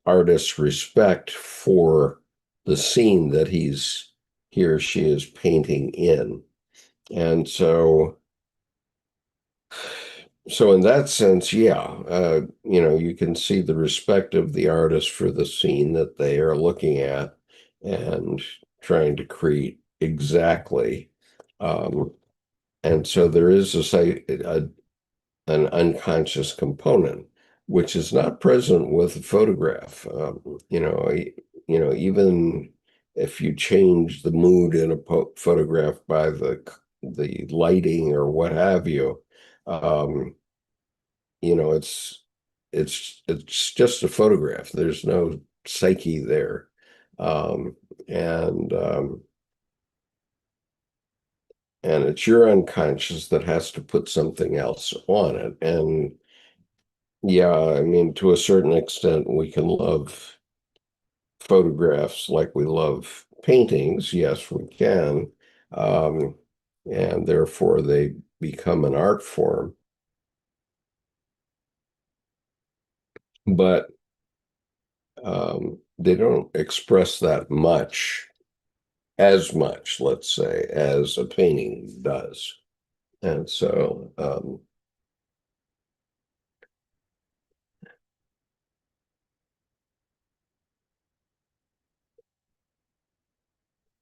artist's respect for the scene that he or she is painting in. And so in that sense, yeah, you can see the respect of the artist for the scene that they are looking at and trying to create exactly. Um, and so there is an unconscious component, which is not present with a photograph. Even if you change the mood in a photograph by the lighting or what have you, um, it's just a photograph. There's no psyche there, um, and um, and it's your unconscious that has to put something else on it. And yeah, I mean, to a certain extent, we can love photographs like we love paintings. Yes, we can. Um, and therefore, they become an art form. But they don't express that much, as much, let's say, as a painting does. And so,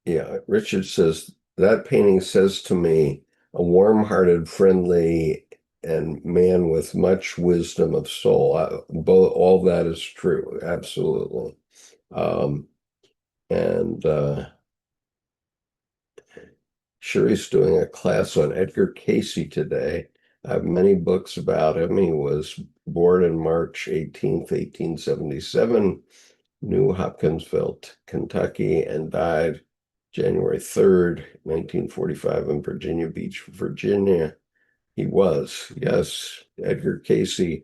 yeah, Richard says that painting says to me, a warm-hearted, friendly, and man with much wisdom of soul. Both all that is true, absolutely. Um, and Sherry's doing a class on Edgar Casey today. I have many books about him. He was born in March 18th, 1877, New Hopkinsville, Kentucky, and died January 3rd, 1945 in Virginia Beach, Virginia. He was, yes, Edgar Cayce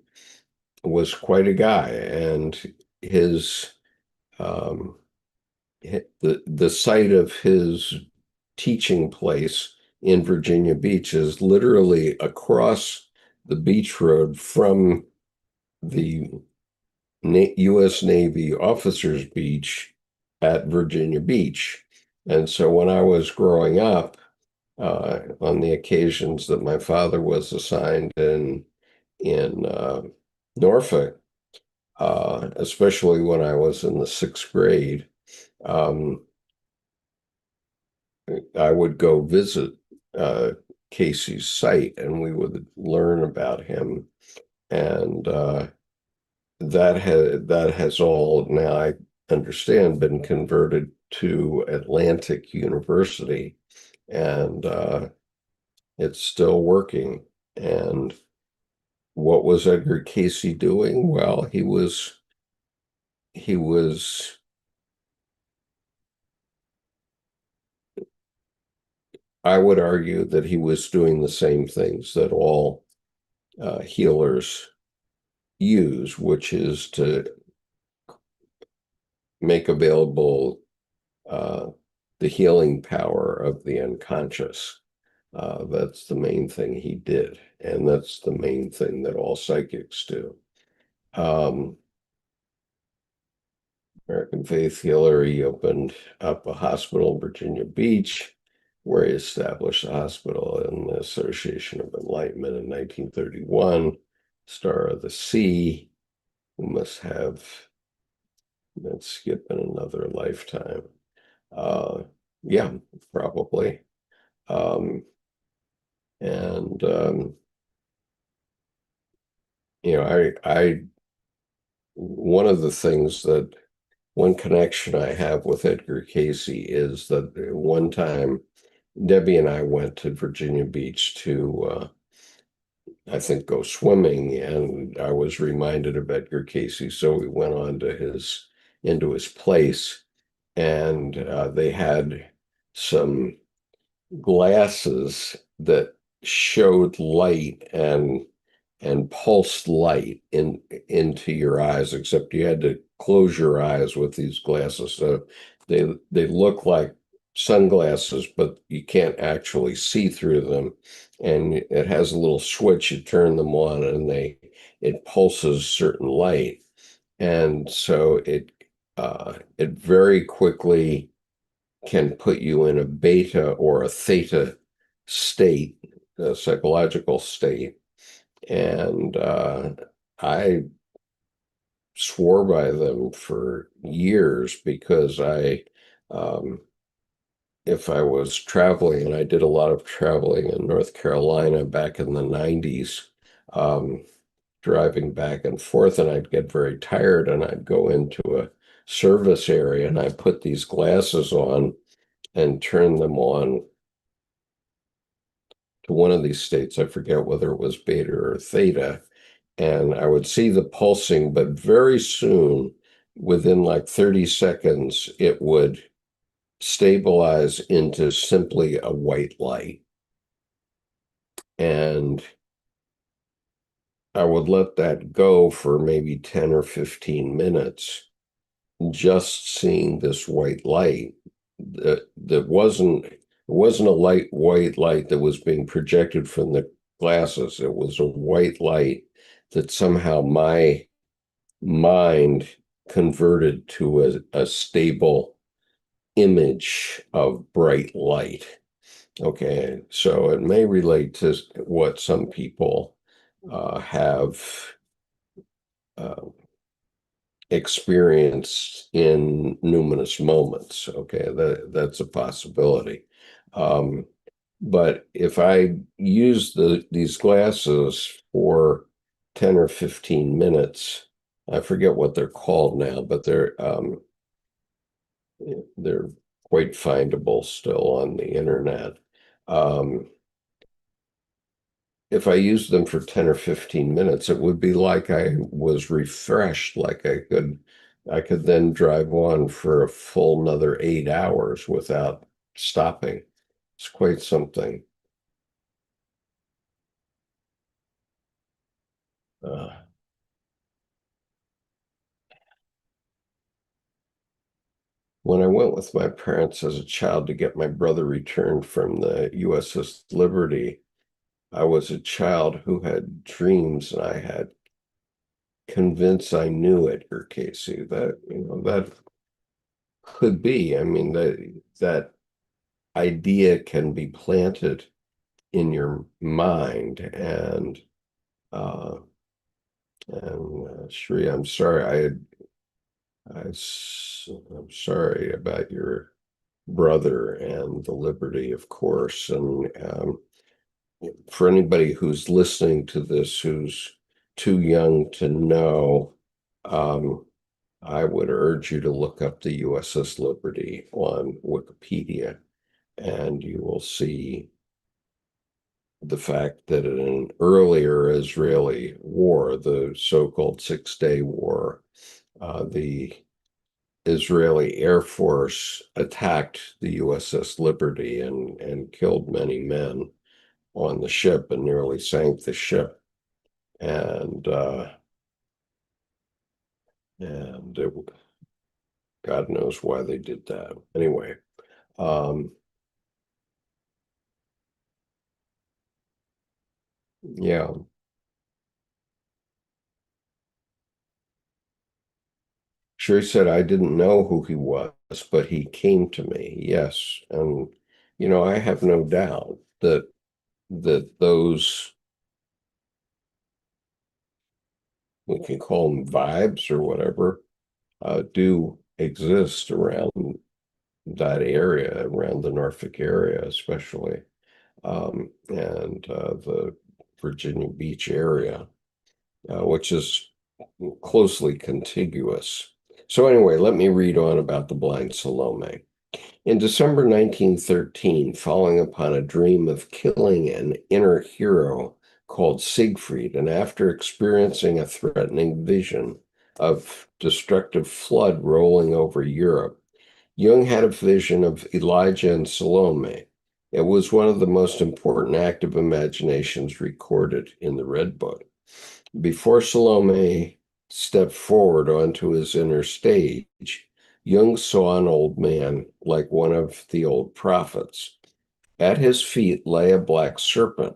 was quite a guy, and his um, the site of his teaching place in Virginia Beach is literally across the beach road from the U.S. Navy Officers Beach at Virginia Beach. And so when I was growing up, on the occasions that my father was assigned in Norfolk, especially when I was in the sixth grade, um, I would go visit Casey's site, and we would learn about him. And that has all now, I understand, been converted to Atlantic University, and it's still working. And what was Edgar Cayce doing? Well, he was I would argue that he was doing the same things that all healers use, which is to make available uh, the healing power of the unconscious. That's the main thing he did, and that's the main thing that all psychics do. Um, American Faith Healer, he opened up a hospital in Virginia Beach, where he established a hospital in the Association of Enlightenment in 1931. Star of the Sea, who must have been skipping another lifetime. Uh, yeah, probably. Um, and you know, one of the things that one connection I have with Edgar Cayce is that one time Debbie and I went to Virginia Beach to, I think, go swimming, and I was reminded of Edgar Cayce, so we went on to into his place, and they had some glasses that showed light and pulsed light into your eyes, except you had to close your eyes with these glasses. So they look like sunglasses, but you can't actually see through them. And it has a little switch, you turn them on and it pulses certain light. And so it very quickly can put you in a beta or a theta state, a psychological state. And I swore by them for years because um, if I was traveling, and I did a lot of traveling in North Carolina back in the 90s, um, driving back and forth, and I'd get very tired and I'd go into a service area and I put these glasses on and turn them on to one of these states. I forget whether it was beta or theta. And I would see the pulsing, but very soon, within like 30 seconds, it would stabilize into simply a white light. And I would let that go for maybe 10 or 15 minutes, just seeing this white light that wasn't a light white light that was being projected from the glasses. It was a white light that somehow my mind converted to a stable image of bright light. Okay, so it may relate to what some people have uh, experienced in numinous moments. Okay, that's a possibility. Um, but if I use these glasses for 10 or 15 minutes, I forget what they're called now, but they're quite findable still on the internet. Um, if I used them for 10 or 15 minutes, it would be like I was refreshed, like I could then drive on for a full another 8 hours without stopping. It's quite something. Uh, when I went with my parents as a child to get my brother returned from the U.S.S. Liberty, I was a child who had dreams, and I had convinced I knew Edgar Casey. That could be. I mean, that idea can be planted in your mind, uh, and Shri, I'm sorry. I'm sorry about your brother and the Liberty, of course. And for anybody who's listening to this who's too young to know, um, I would urge you to look up the USS Liberty on Wikipedia, and you will see the fact that in an earlier Israeli war, the so-called Six-Day War, the Israeli Air Force attacked the USS Liberty and killed many men on the ship and nearly sank the ship. And and God knows why they did that. Anyway, um, yeah, sure. He said I didn't know who he was, but he came to me. Yes, and I have no doubt that those, we can call them vibes or whatever, do exist around that area, around the Norfolk area, especially, and the Virginia Beach area, which is closely contiguous. So anyway, let me read on about the blind Salome. In December 1913, following upon a dream of killing an inner hero called Siegfried, and after experiencing a threatening vision of destructive flood rolling over Europe, Jung had a vision of Elijah and Salome. It was one of the most important active imaginations recorded in the Red Book. Before Salome stepped forward onto his inner stage, Jung saw an old man like one of the old prophets. At his feet lay a black serpent.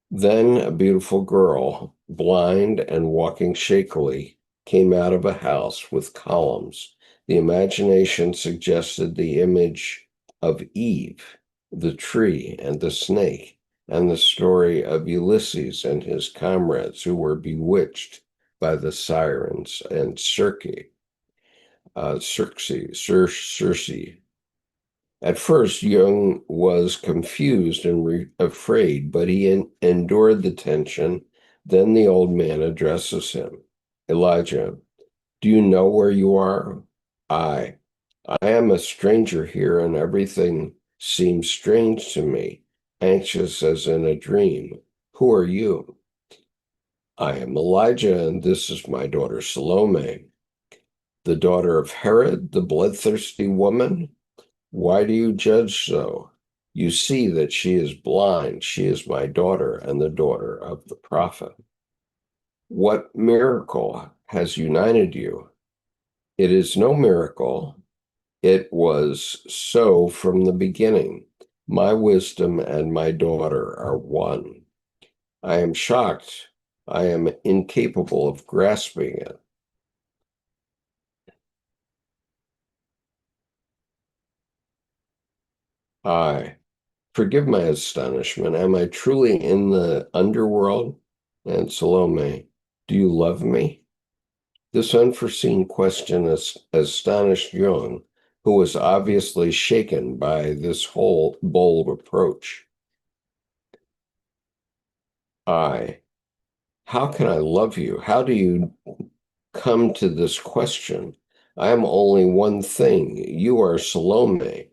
Then a beautiful girl, blind and walking shakily, came out of a house with columns. The imagination suggested the image of Eve, the tree, and the snake, and the story of Ulysses and his comrades who were bewitched by the sirens and Circe. At first, Jung was confused and afraid, but he endured the tension. Then the old man addresses him. Elijah, do you know where you are? I. I am a stranger here, and everything seems strange to me, anxious as in a dream. Who are you? I am Elijah, and this is my daughter Salome, the daughter of Herod, the bloodthirsty woman. Why do you judge so? You see that she is blind. She is my daughter and the daughter of the prophet. What miracle has united you? It is no miracle. It was so from the beginning. My wisdom and my daughter are one. I am shocked. I am incapable of grasping it. I forgive my astonishment. Am I truly in the underworld? And Salome, do you love me? This unforeseen question astonished Jung, who was obviously shaken by this whole bold approach. I, how can I love you? How do you come to this question? I am only one thing. You are Salome,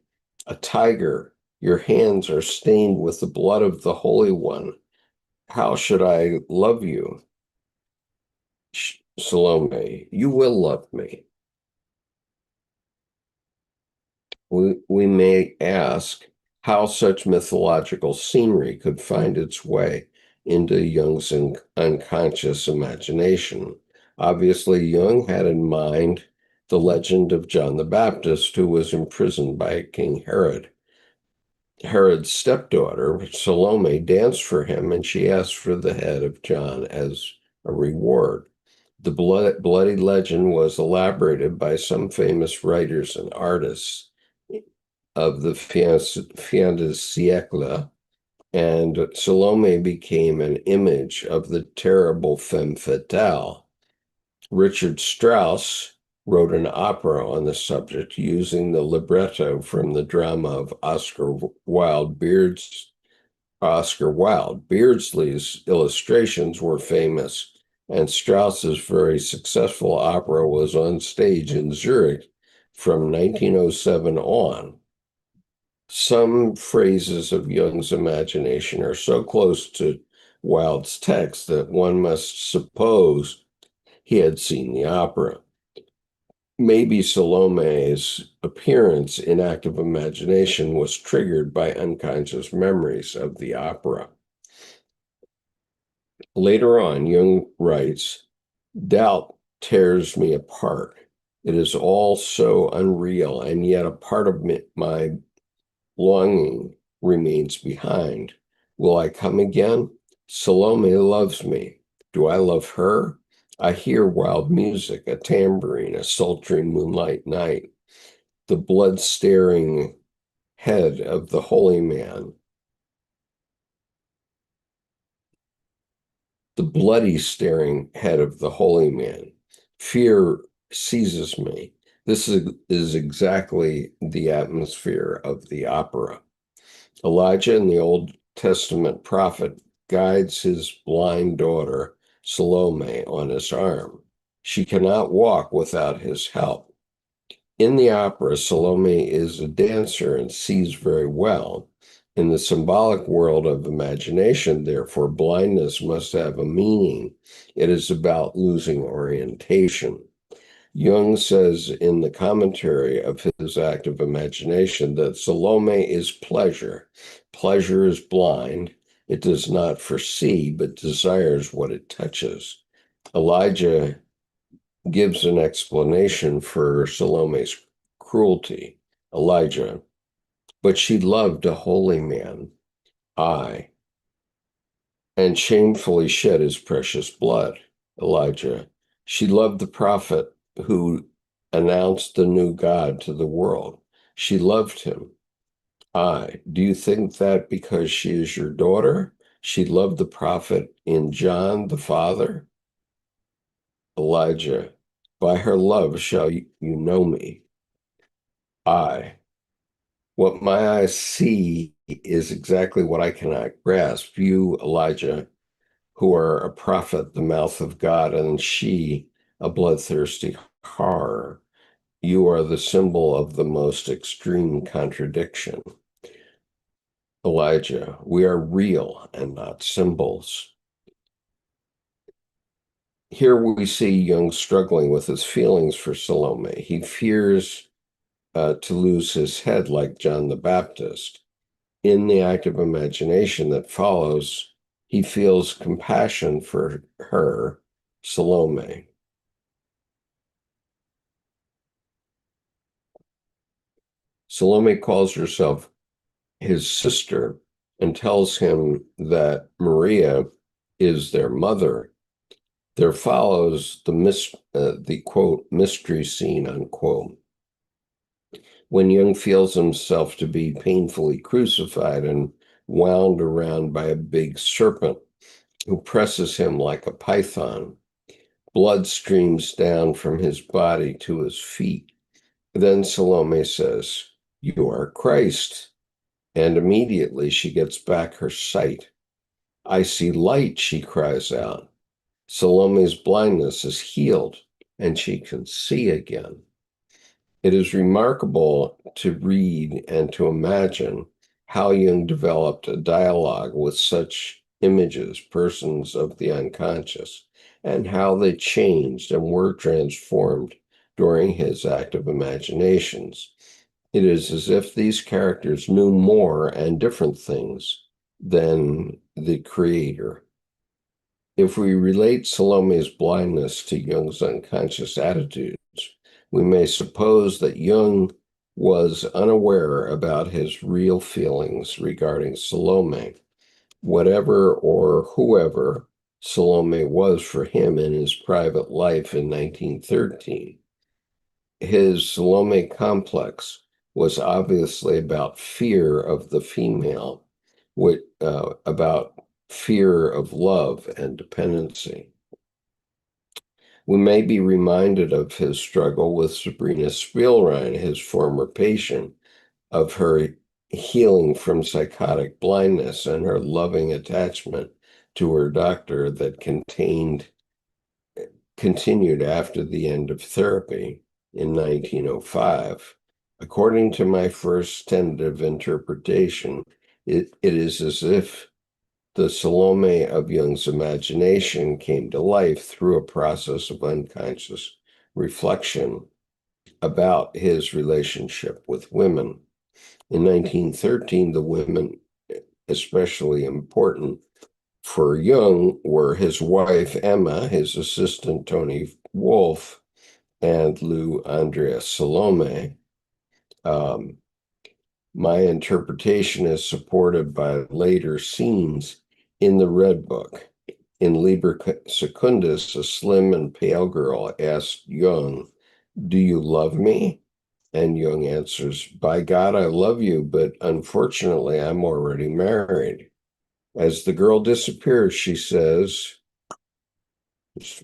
a tiger. Your hands are stained with the blood of the Holy One. How should I love you? Salome, you will love me. We may ask how such mythological scenery could find its way into Jung's unconscious imagination. Obviously, Jung had in mind the legend of John the Baptist, who was imprisoned by King Herod. Herod's stepdaughter, Salome, danced for him, and she asked for the head of John as a reward. The bloody legend was elaborated by some famous writers and artists of the fin de siècle, and Salome became an image of the terrible femme fatale. Richard Strauss wrote an opera on the subject using the libretto from the drama of Oscar Wilde. Beardsley's illustrations were famous, and Strauss's very successful opera was on stage in Zurich from 1907 on. Some phrases of Jung's imagination are so close to Wilde's text that one must suppose he had seen the opera. Maybe Salome's appearance in active imagination was triggered by unconscious memories of the opera. Later on, Jung writes, doubt tears me apart. It is all so unreal, and yet a part of my longing remains behind. Will I come again? Salome loves me. Do I love her? I hear wild music, a tambourine, a sultry moonlight night, the blood-staring head of the holy man, the bloody staring head of the holy man. Fear seizes me. This is exactly the atmosphere of the opera. Elijah in the Old Testament prophet guides his blind daughter, Salome, on his arm. She cannot walk without his help. In the opera, Salome is a dancer and sees very well. In the symbolic world of imagination, therefore, blindness must have a meaning. It is about losing orientation. Jung says in the commentary of his active imagination that Salome is pleasure. Pleasure is blind. It does not foresee, but desires what it touches. Elijah gives an explanation for Salome's cruelty. Elijah, but she loved a holy man, I, and shamefully shed his precious blood. Elijah, she loved the prophet who announced the new God to the world. She loved him. Do you think that because she is your daughter, she loved the prophet in John the Father? Elijah, by her love shall you know me. What my eyes see is exactly what I cannot grasp. You, Elijah, who are a prophet, the mouth of God, and she, a bloodthirsty horror. You are the symbol of the most extreme contradiction. Elijah, we are real and not symbols. Here we see Jung struggling with his feelings for Salome. He fears to lose his head like John the Baptist. In the active imagination that follows, he feels compassion for her, Salome. Salome calls herself his sister and tells him that Maria is their mother. There follows the quote mystery scene unquote, when Jung feels himself to be painfully crucified and wound around by a big serpent who presses him like a python. Blood streams down from his body to his feet. Then Salome says, "You are Christ." And immediately she gets back her sight. "I see light," she cries out. Salome's blindness is healed, and she can see again. It is remarkable to read and to imagine how Jung developed a dialogue with such images, persons of the unconscious, and how they changed and were transformed during his active imaginations. It is as if these characters knew more and different things than the creator. If we relate Salomé's blindness to Jung's unconscious attitudes, we may suppose that Jung was unaware about his real feelings regarding Salomé. Whatever or whoever Salomé was for him in his private life in 1913, his Salomé complex was obviously about fear of the female, about fear of love and dependency. We may be reminded of his struggle with Sabrina Spielrein, his former patient, of her healing from psychotic blindness and her loving attachment to her doctor that continued after the end of therapy in 1905. According to my first tentative interpretation, it is as if the Salome of Jung's imagination came to life through a process of unconscious reflection about his relationship with women. In 1913, the women, especially important for Jung, were his wife, Emma, his assistant, Tony Wolfe, and Lou Andreas Salome. My interpretation is supported by later scenes in the Red Book. In Liber Secundus, a slim and pale girl asked Jung, "Do you love me?" And Jung answers, "By God, I love you, but unfortunately, I'm already married." As the girl disappears, she says, just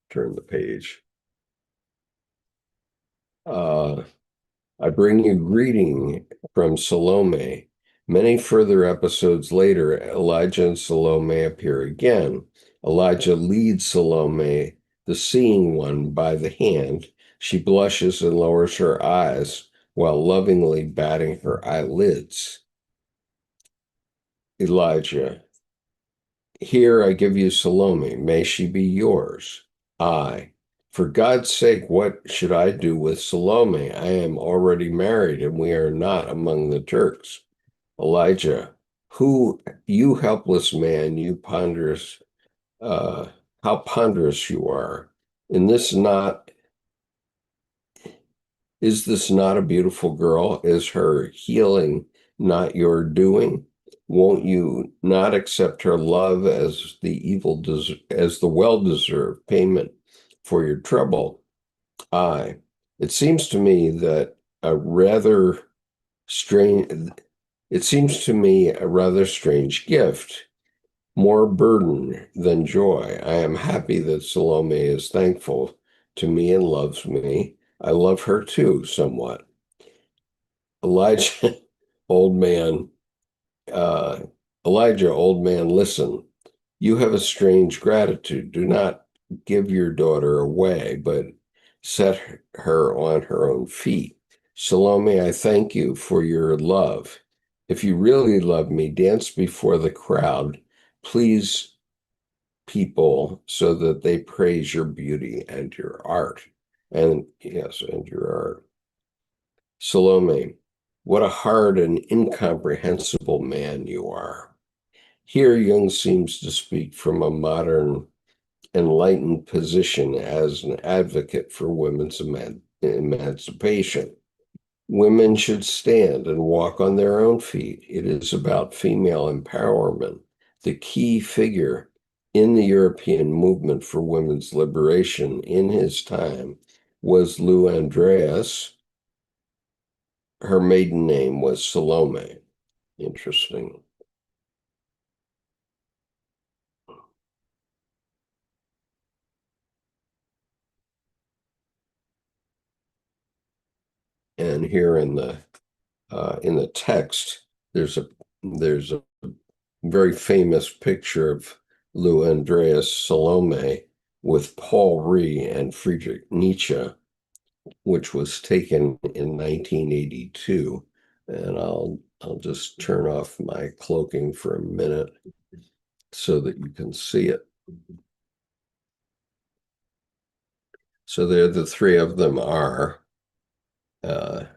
turn the page. I bring you greeting from Salome. Many further episodes later, Elijah and Salome appear again. Elijah leads Salome, the seeing one, by the hand. She blushes and lowers her eyes while lovingly batting her eyelids. Elijah, here I give you Salome. May she be yours. I, for God's sake, what should I do with Salome? I am already married and we are not among the Turks. Elijah, who, you helpless man, you ponderous, how ponderous you are. In this not, is this not a beautiful girl? Is her healing not your doing? Won't you not accept her love as as the well-deserved payment for your trouble? It seems to me that a rather strange, it seems to me a rather strange gift, more burden than joy. I am happy that Salome is thankful to me and loves me. I love her too, somewhat. Elijah, old man, uh, Elijah, old man, listen. You have a strange gratitude. Do not give your daughter away, but set her on her own feet. Salome, I thank you for your love. If you really love me, dance before the crowd. Please people so that they praise your beauty and your art. And yes, and your art. Salome, what a hard and incomprehensible man you are. Here, Jung seems to speak from a modern, enlightened position as an advocate for women's emancipation. Women should stand and walk on their own feet. It is about female empowerment. The key figure in the European movement for women's liberation in his time was Lou Andreas. Her maiden name was Salome. Interesting. And here in the text, there's a very famous picture of Lou Andreas Salome with Paul Ree and Friedrich Nietzsche, which was taken in 1982. And I'll just turn off my cloaking for a minute. so that you can see it. So there, the three of them are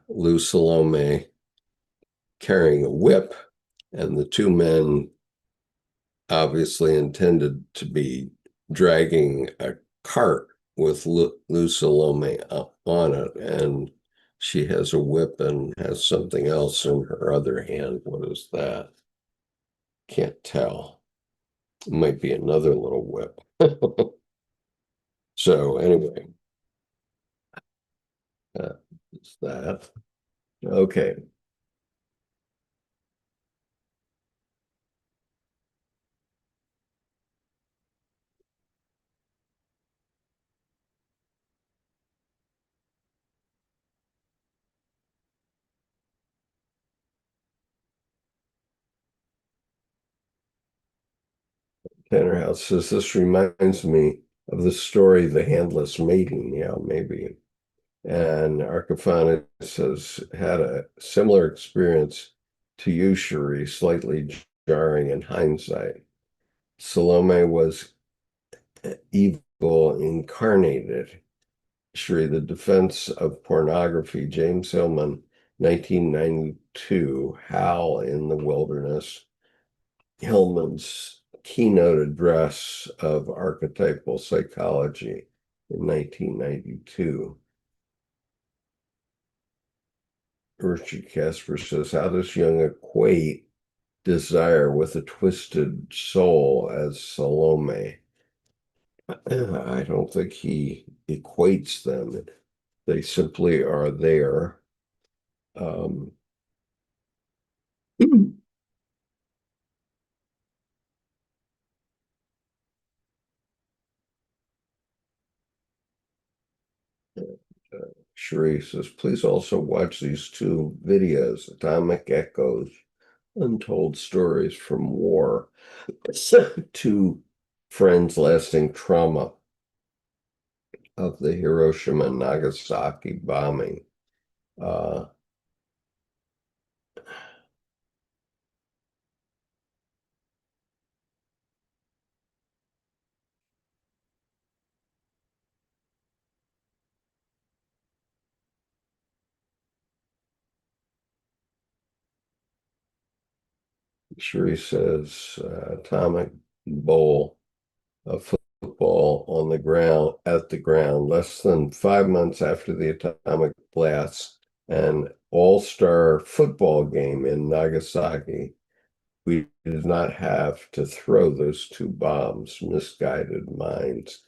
Lou Salome carrying a whip, and the two men obviously intended to be dragging a cart with Lou Salome on it, and she has a whip and has something else in her other hand. What is that? Can't tell. It might be another little whip. So anyway, it's that. Okay. Tanner says this reminds me of the story, The Handless Maiden. Yeah, maybe. And Archifanes has had a similar experience to you, Cherie, slightly jarring in hindsight. Salome was evil incarnated. Cherie, The Defense of Pornography, James Hillman, 1992, Howl in the Wilderness. Hillman's keynote address of archetypal psychology in 1992. Rasche Casper says, how does Jung equate desire with a twisted soul as Salome? I don't think he equates them. They simply are there. Um, Cherie says, please also watch these two videos, Atomic Echoes, Untold Stories from War, two friends lasting trauma of the Hiroshima and Nagasaki bombing. Uh, Cherie says, atomic bowl of football on the ground, at the ground, less than 5 months after the atomic blast, an all-star football game in Nagasaki. We did not have to throw those two bombs, misguided minds.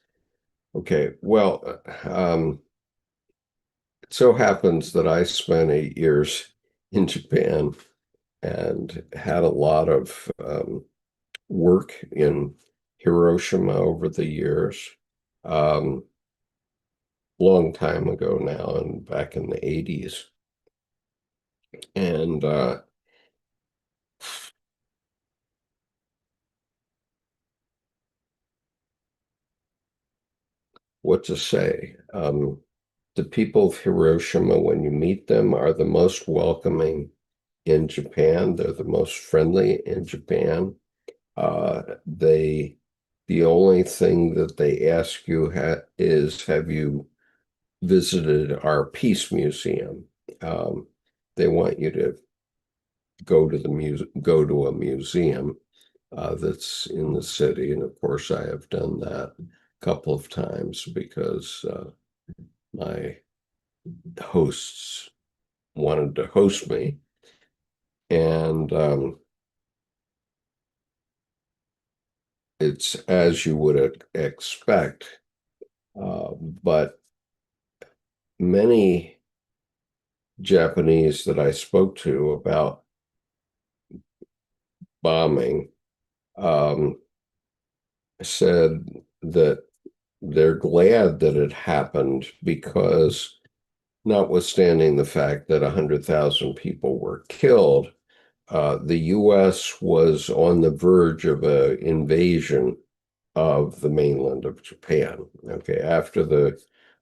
Okay, well, it so happens that I spent 8 years in Japan and had a lot of work in Hiroshima over the years. Um, Long time ago now, and back in the 80s. And what to say? The people of Hiroshima, when you meet them, are the most welcoming in Japan. They're the most friendly in Japan. They, the only thing that they ask you is, have you visited our Peace Museum? Um, they want you to go to a museum that's in the city, and of course I have done that a couple of times because my hosts wanted to host me, and it's as you would expect, but many Japanese that I spoke to about bombing um, said that they're glad that it happened because, notwithstanding the fact that 100,000 people were killed, the U.S. was on the verge of an invasion of the mainland of Japan. Okay, after the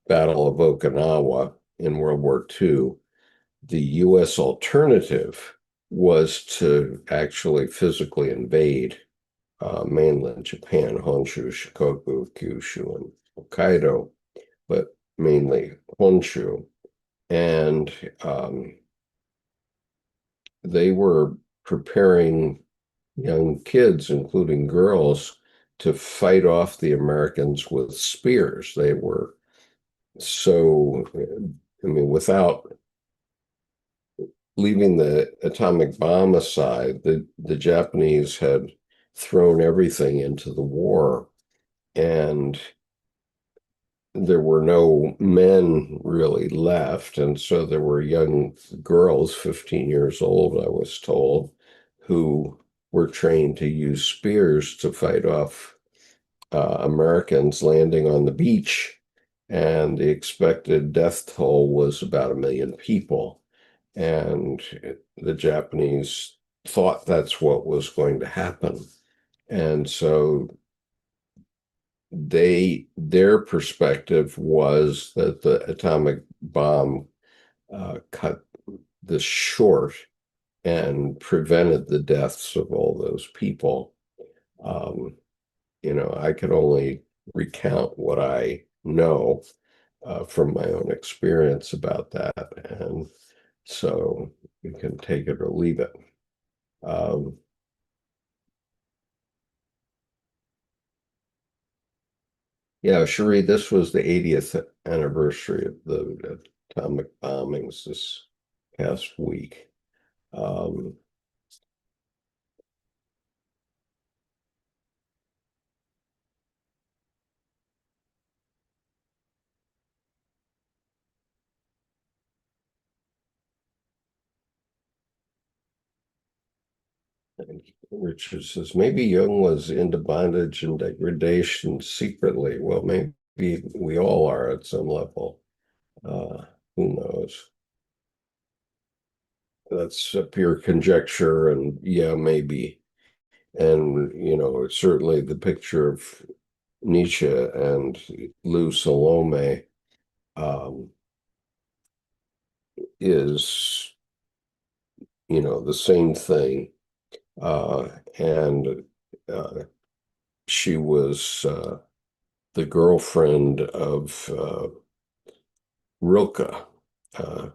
Battle of Okinawa in World War II, the U.S. alternative was to actually physically invade mainland Japan, Honshu, Shikoku, Kyushu, and Hokkaido, but mainly Honshu. And they were preparing young kids, including girls, to fight off the Americans with spears. They were so, I mean, without leaving the atomic bomb aside, the Japanese had thrown everything into the war, and there were no men really left. And so there were young girls, 15 years old, I was told, who were trained to use spears to fight off Americans landing on the beach. And the expected death toll was about 1 million people. And the Japanese thought that's what was going to happen. And so their perspective was that the atomic bomb cut this short and prevented the deaths of all those people. Um, I could only recount what I know from my own experience about that, and so you can take it or leave it. Um, yeah, Cherie, this was the 80th anniversary of the atomic bombings this past week. Um, and Richard says maybe Jung was into bondage and degradation secretly. Well, maybe we all are at some level. Uh, who knows? That's a pure conjecture, and yeah, maybe. And certainly the picture of Nietzsche and Lou Salome um, is the same thing. And she was the girlfriend of Rilke. Uh,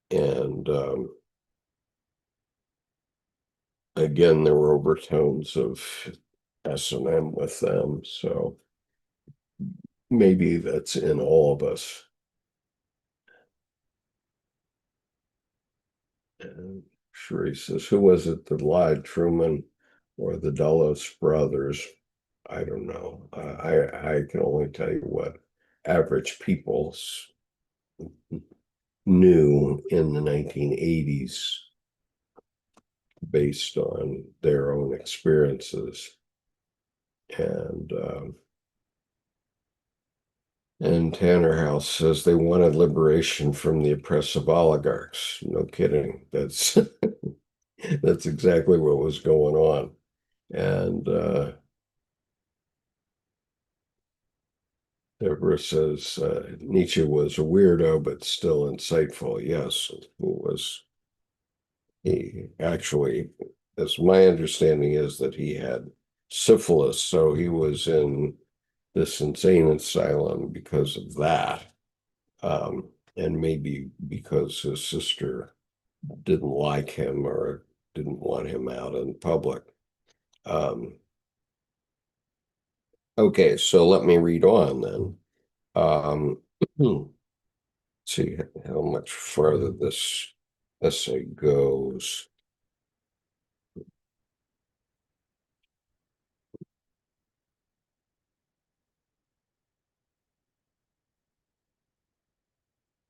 and again, there were overtones of S&M with them. So maybe that's in all of us. And Sheree says, who was it that lied, Truman or the Dulles brothers? I don't know. I can only tell you what average people knew in the 1980s based on their own experiences. And Tanner House says they wanted liberation from the oppressive oligarchs. No kidding. That's that's exactly what was going on. And Deborah says Nietzsche was a weirdo, but still insightful. Yes, he actually, as my understanding is that he had syphilis, so he was in this insane asylum because of that, and maybe because his sister didn't like him or didn't want him out in public. Um, okay, so let me read on then. Um, see how much further this essay goes.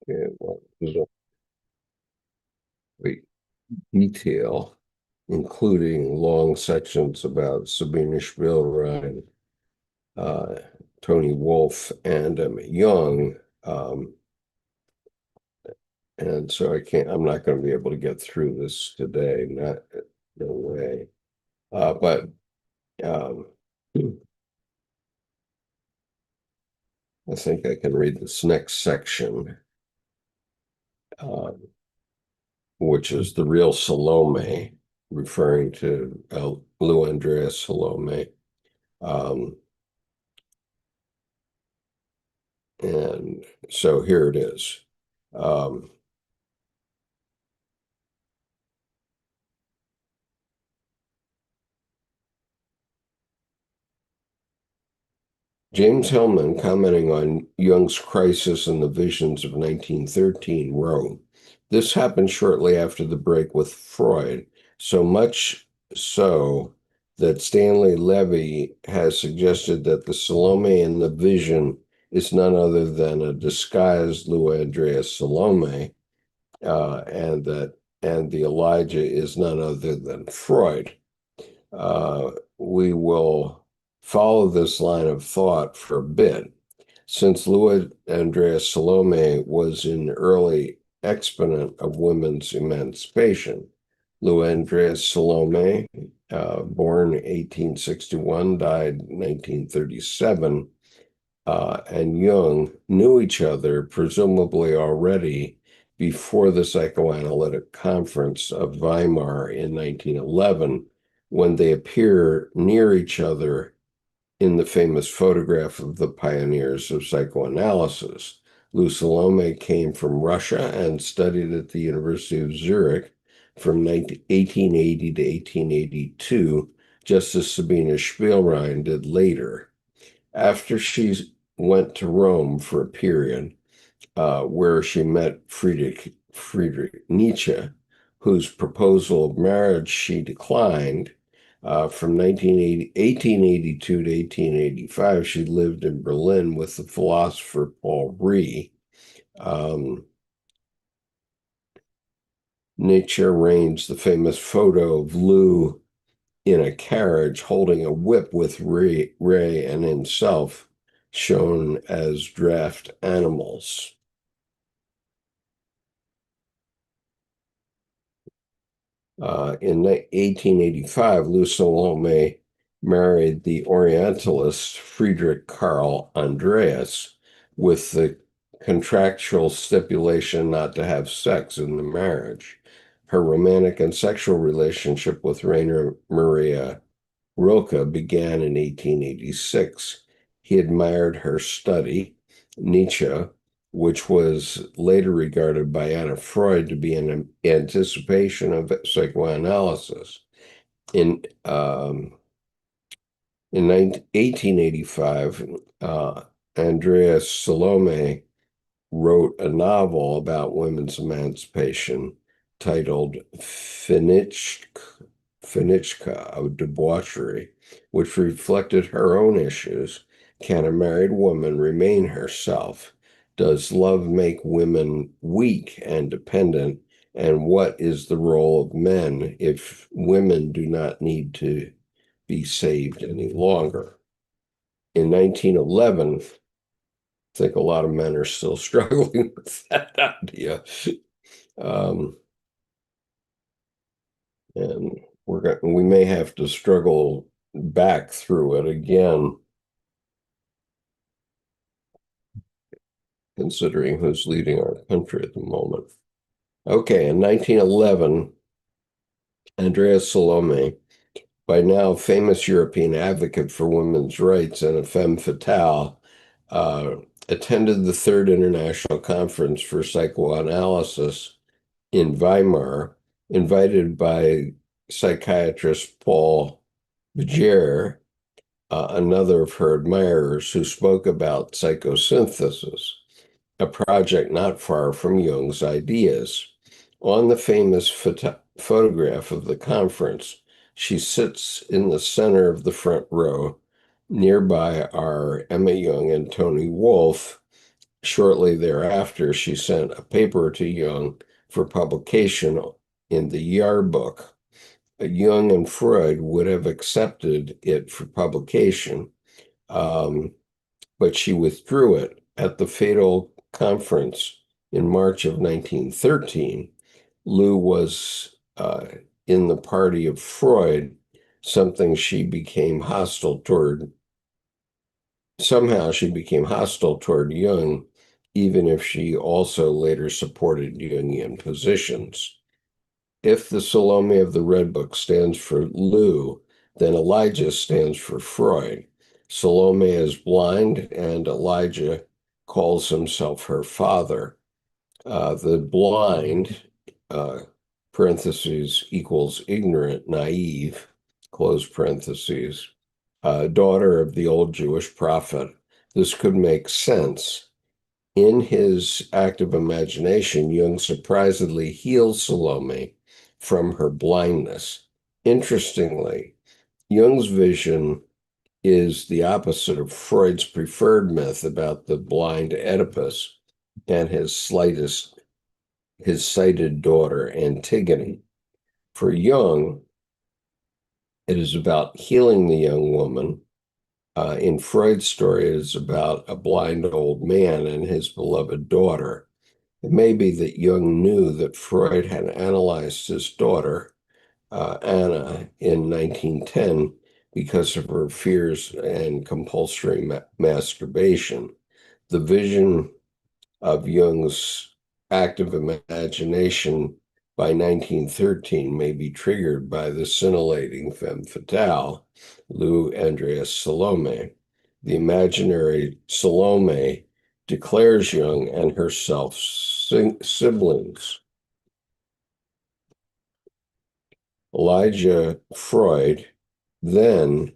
Okay, well, there's a great detail, including long sections about Sabine Spielrein, uh, Tony Wolfe, and Jung. And so I'm not going to be able to get through this today, no way. But um, I think I can read this next section, which is the real Salome, referring to Lou Andreas Salomé. Um, and so here it is. Um, James Hillman, commenting on Jung's crisis and the visions of 1913, wrote, "This happened shortly after the break with Freud, so much so that Stanley Levy has suggested that the Salome in the vision is none other than a disguised Lou Andreas Salome, and the Elijah is none other than Freud." We will follow this line of thought for a bit. Since Louis Andreas Salome was an early exponent of women's emancipation, Louis Andreas Salome, born 1861, died 1937, and Jung knew each other presumably already before the psychoanalytic conference of Weimar in 1911, when they appear near each other in the famous photograph of the pioneers of psychoanalysis. Lou Salome came from Russia and studied at the University of Zurich from 1880 to 1882, just as Sabina Spielrein did later. After she went to Rome for a period, where she met Friedrich Nietzsche, whose proposal of marriage she declined. From 1882 to 1885, she lived in Berlin with the philosopher Paul Rée. Um, Nietzsche arranged the famous photo of Lou in a carriage holding a whip with Ray and himself shown as draft animals. In 1885, Lou Salome married the Orientalist Friedrich Karl Andreas with the contractual stipulation not to have sex in the marriage. Her romantic and sexual relationship with Rainer Maria Rilke began in 1886. He admired her study, Nietzsche, which was later regarded by Anna Freud to be an anticipation of psychoanalysis. In in 1885, Andreas Salome wrote a novel about women's emancipation titled Finitschka of Debauchery, which reflected her own issues. Can a married woman remain herself? Does love make women weak and dependent? And what is the role of men if women do not need to be saved any longer? In 1911, I think a lot of men are still struggling with that idea. Um, and we may have to struggle back through it again, considering who's leading our country at the moment. Okay, in 1911, Andreas Salome, by now famous European advocate for women's rights and a femme fatale, uh, attended the Third International Conference for Psychoanalysis in Weimar, invited by psychiatrist Paul Bejer, another of her admirers, who spoke about psychosynthesis, a project not far from Jung's ideas. On the famous photograph of the conference, she sits in the center of the front row. Nearby are Emma Jung and Tony Wolff. Shortly thereafter, she sent a paper to Jung for publication in the Jahrbuch. Jung and Freud would have accepted it for publication, um, but she withdrew it at the fatal conference in March of 1913. Lou was in the party of Freud, something she became hostile toward. Somehow she became hostile toward Jung, even if she also later supported Jungian positions. If the Salome of the Red Book stands for Lou, Then Elijah stands for Freud. Salome is blind, and Elijah calls himself her father. The blind, uh, parentheses, equals ignorant, naive, close parentheses, daughter of the old Jewish prophet. This could make sense. In his active imagination, Jung surprisingly heals Salome from her blindness. Interestingly, Jung's vision is the opposite of Freud's preferred myth about the blind Oedipus and his sighted daughter Antigone. For Jung, it is about healing the young woman. In Freud's story, it is about a blind old man and his beloved daughter. It may be that Jung knew that Freud had analyzed his daughter, Anna, in 1910 because of her fears and compulsory masturbation. The vision of Jung's active imagination by 1913 may be triggered by the scintillating femme fatale, Lou Andreas Salome. The imaginary Salome declares Jung and herself siblings. Elijah Freud then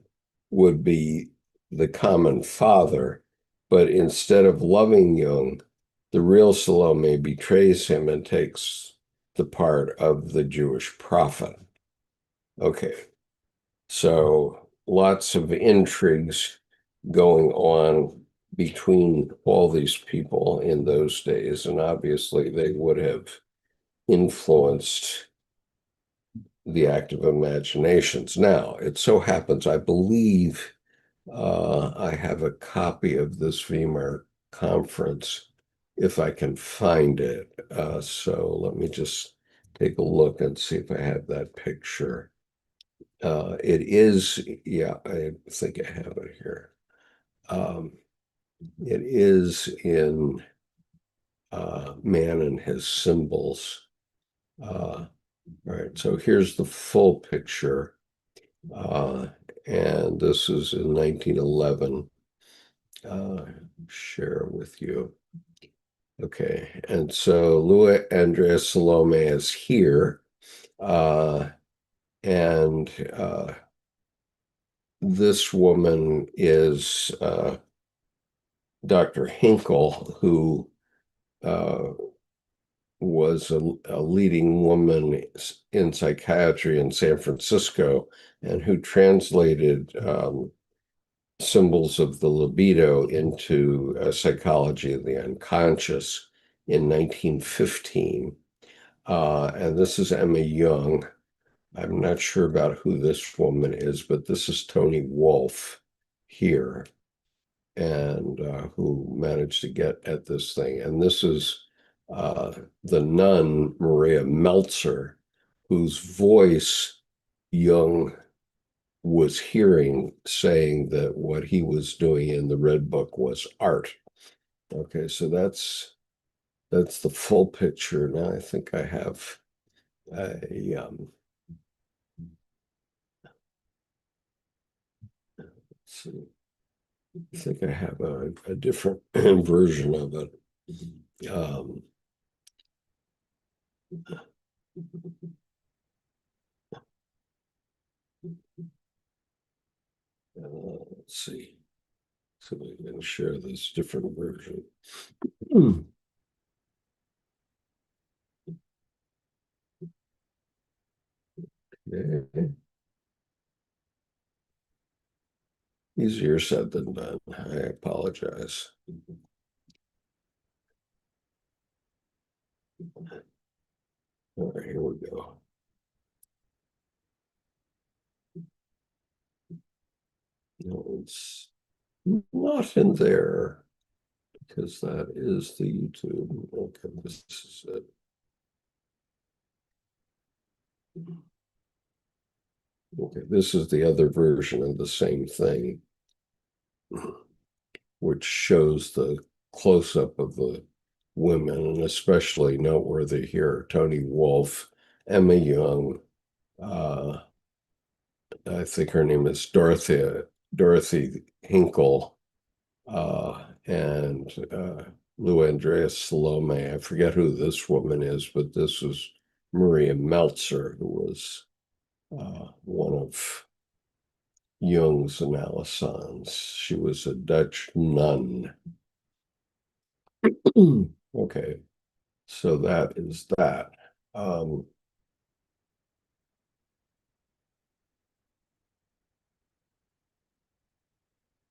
would be the common father, but instead of loving Jung, the real Salome betrays him and takes the part of the Jewish prophet. Okay, so lots of intrigues going on between all these people in those days, and obviously they would have influenced the active imaginations. Now, it so happens, I believe I have a copy of this Weimar conference if I can find it. So let me just take a look and see if I have that picture. It is, yeah, I think I have it here. It is in Man and His Symbols. All right, so here's the full picture. And this is in 1911. Share with you. Okay, and so Louis Andreas Salome is here. And this woman is Dr. Hinkle, who was a leading woman in psychiatry in San Francisco and who translated symbols of the libido into psychology of the unconscious in 1915. And this is Emma Jung. I'm not sure about who this woman is, but this is Tony Wolfe here, and who managed to get at this thing. And this is the nun, Maria Meltzer, whose voice Jung was hearing saying that what he was doing in the Red Book was art. Okay, so that's the full picture. Now I think I have a let's see. I think I have a different version of it. Let's see. So we can share this different version. Okay. Easier said than done. I apologize. All right, here we go. No, it's not in there because that is the YouTube. Okay, this is it. Okay, this is the other version of the same thing, which shows the close-up of the women, and especially noteworthy here, Tony Wolfe, Emma Jung, I think her name is Dorothy Hinkle, and Lou Andreas Salomé. I forget who this woman is, but this was Maria Meltzer, who was one of Jung's analysons. She was a Dutch nun. Okay, so that is that. Um,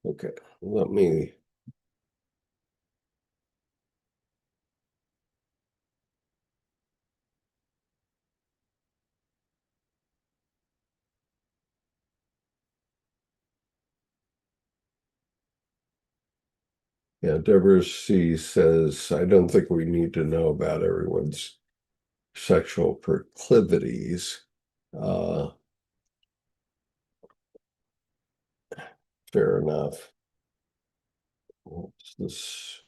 okay, let me. Yeah, Deborah C says, I don't think we need to know about everyone's sexual proclivities. Uh, Fair enough. What's this?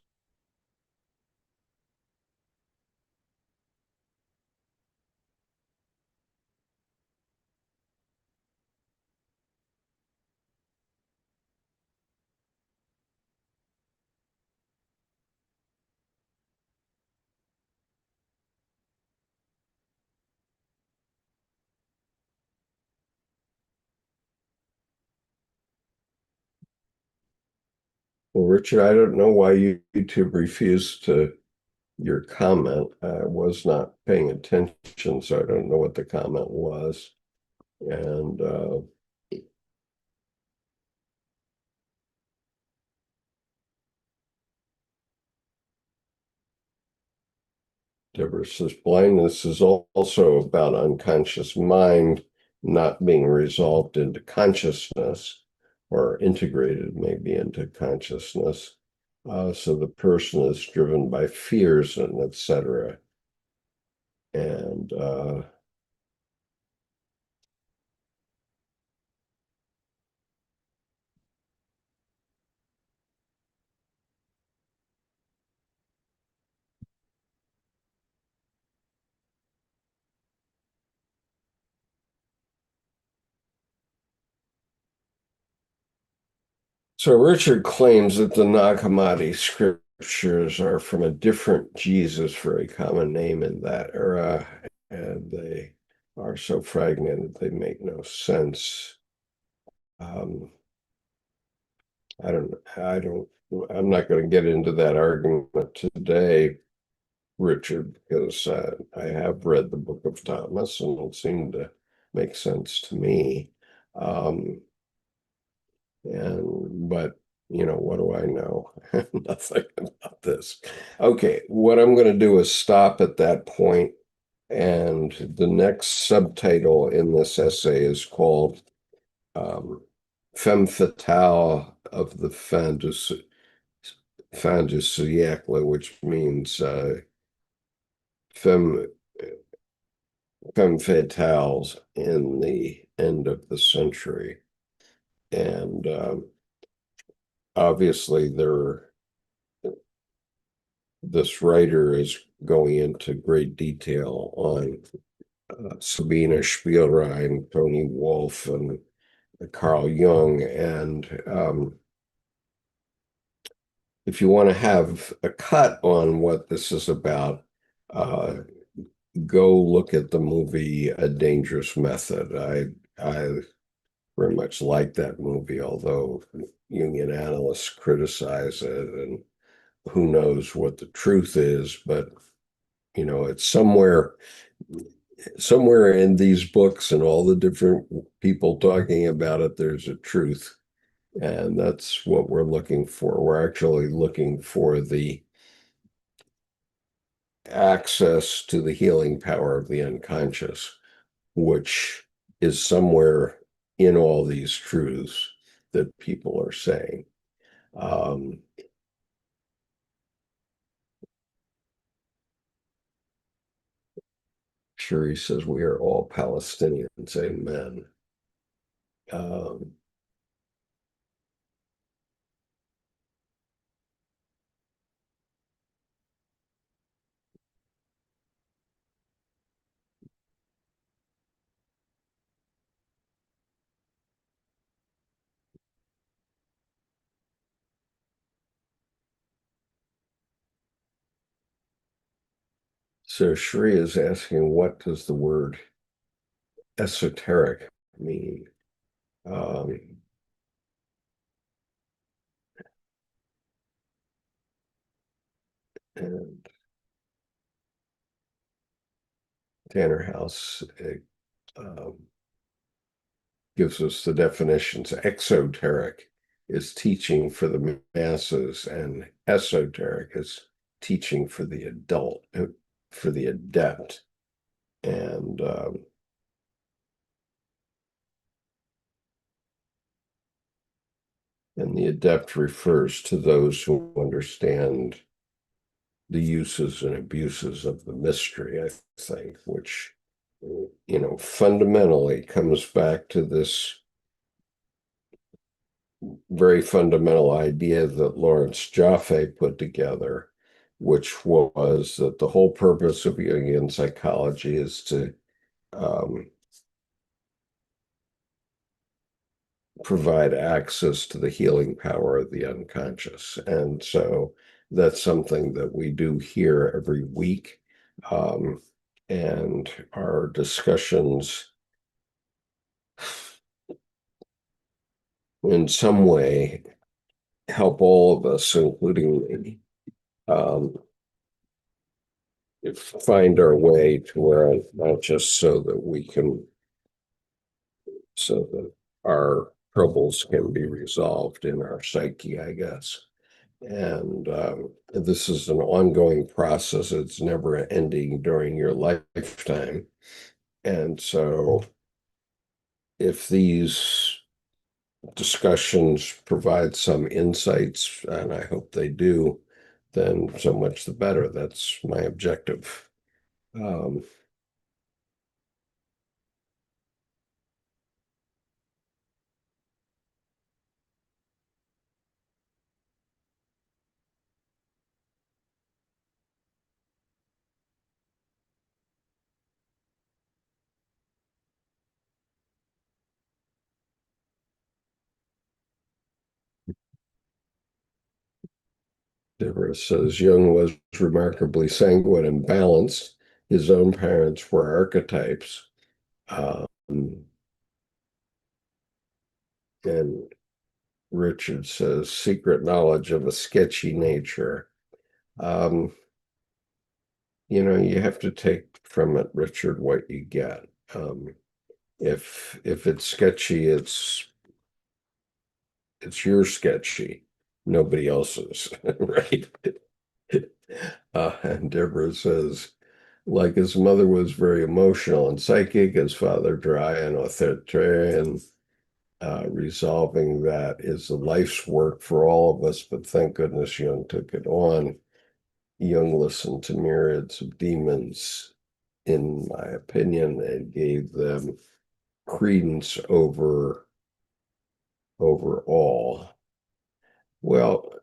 Well, Richard, I don't know why YouTube refused to your comment. I was not paying attention, so I don't know what the comment was. And Deborah says blindness is also about unconscious mind not being resolved into consciousness or integrated maybe into consciousness. So the person is driven by fears and etc. And so Richard claims that the Nag Hammadi scriptures are from a different Jesus, very common name in that era, and they are so fragmented they make no sense. Um, I don't, I'm not going to get into that argument today, Richard, because I have read the Book of Thomas and it seemed to make sense to me. Um, but what do I know? Nothing about this. Okay, what I'm going to do is stop at that point, and the next subtitle in this essay is called Femme Fatale of the Fin du siècle, which means femme, femme fatales in the end of the century. And obviously, this writer is going into great detail on Sabina Spielrein, Tony Wolff, and Carl Jung. And if you want to have a cut on what this is about, uh, go look at the movie A Dangerous Method. I very much like that movie, although Jungian analysts criticize it, and who knows what the truth is, but it's somewhere in these books and all the different people talking about it, there's a truth. And that's what we're looking for. We're actually looking for the access to the healing power of the unconscious, which is somewhere in all these truths that people are saying. Um, sure, he says we are all Palestinians. Amen. Um, So Shri is asking, what does the word esoteric mean? Um, and Tanner House gives us the definitions. Exoteric is teaching for the masses, and esoteric is teaching for the adult, for the adept. And the adept refers to those who understand the uses and abuses of the mystery, I think, which, fundamentally comes back to this very fundamental idea that Lawrence Jaffe put together, which was that the whole purpose of Jungian psychology is to um, provide access to the healing power of the unconscious. And so that's something that we do here every week. Um, and our discussions in some way help all of us, including me, um, find our way to where not just so that our troubles can be resolved in our psyche, I guess. And this is an ongoing process. It's never ending during your lifetime. And so if these discussions provide some insights, and I hope they do, then so much the better. That's my objective. Um, Deborah says Jung was remarkably sanguine and balanced. His own parents were archetypes. Um, and Richard says secret knowledge of a sketchy nature. Um, you have to take from it, Richard, what you get. If it's sketchy, it's your sketchy, nobody else's, right? And Deborah says, like his mother was very emotional and psychic, his father dry and authoritarian. Resolving that is a life's work for all of us, but thank goodness Jung took it on. Jung listened to myriads of demons, in my opinion, and gave them credence over all. Well,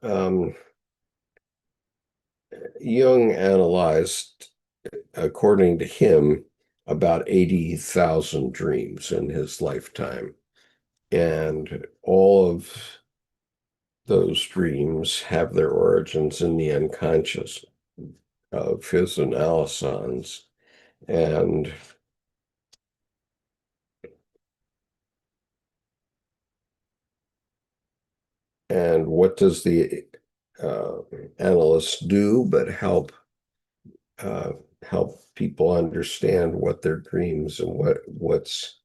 Jung analyzed, according to him, about 80,000 dreams in his lifetime. And all of those dreams have their origins in the unconscious of his analysons. And and what does the uh, analyst do but uh, help people understand what their dreams and what's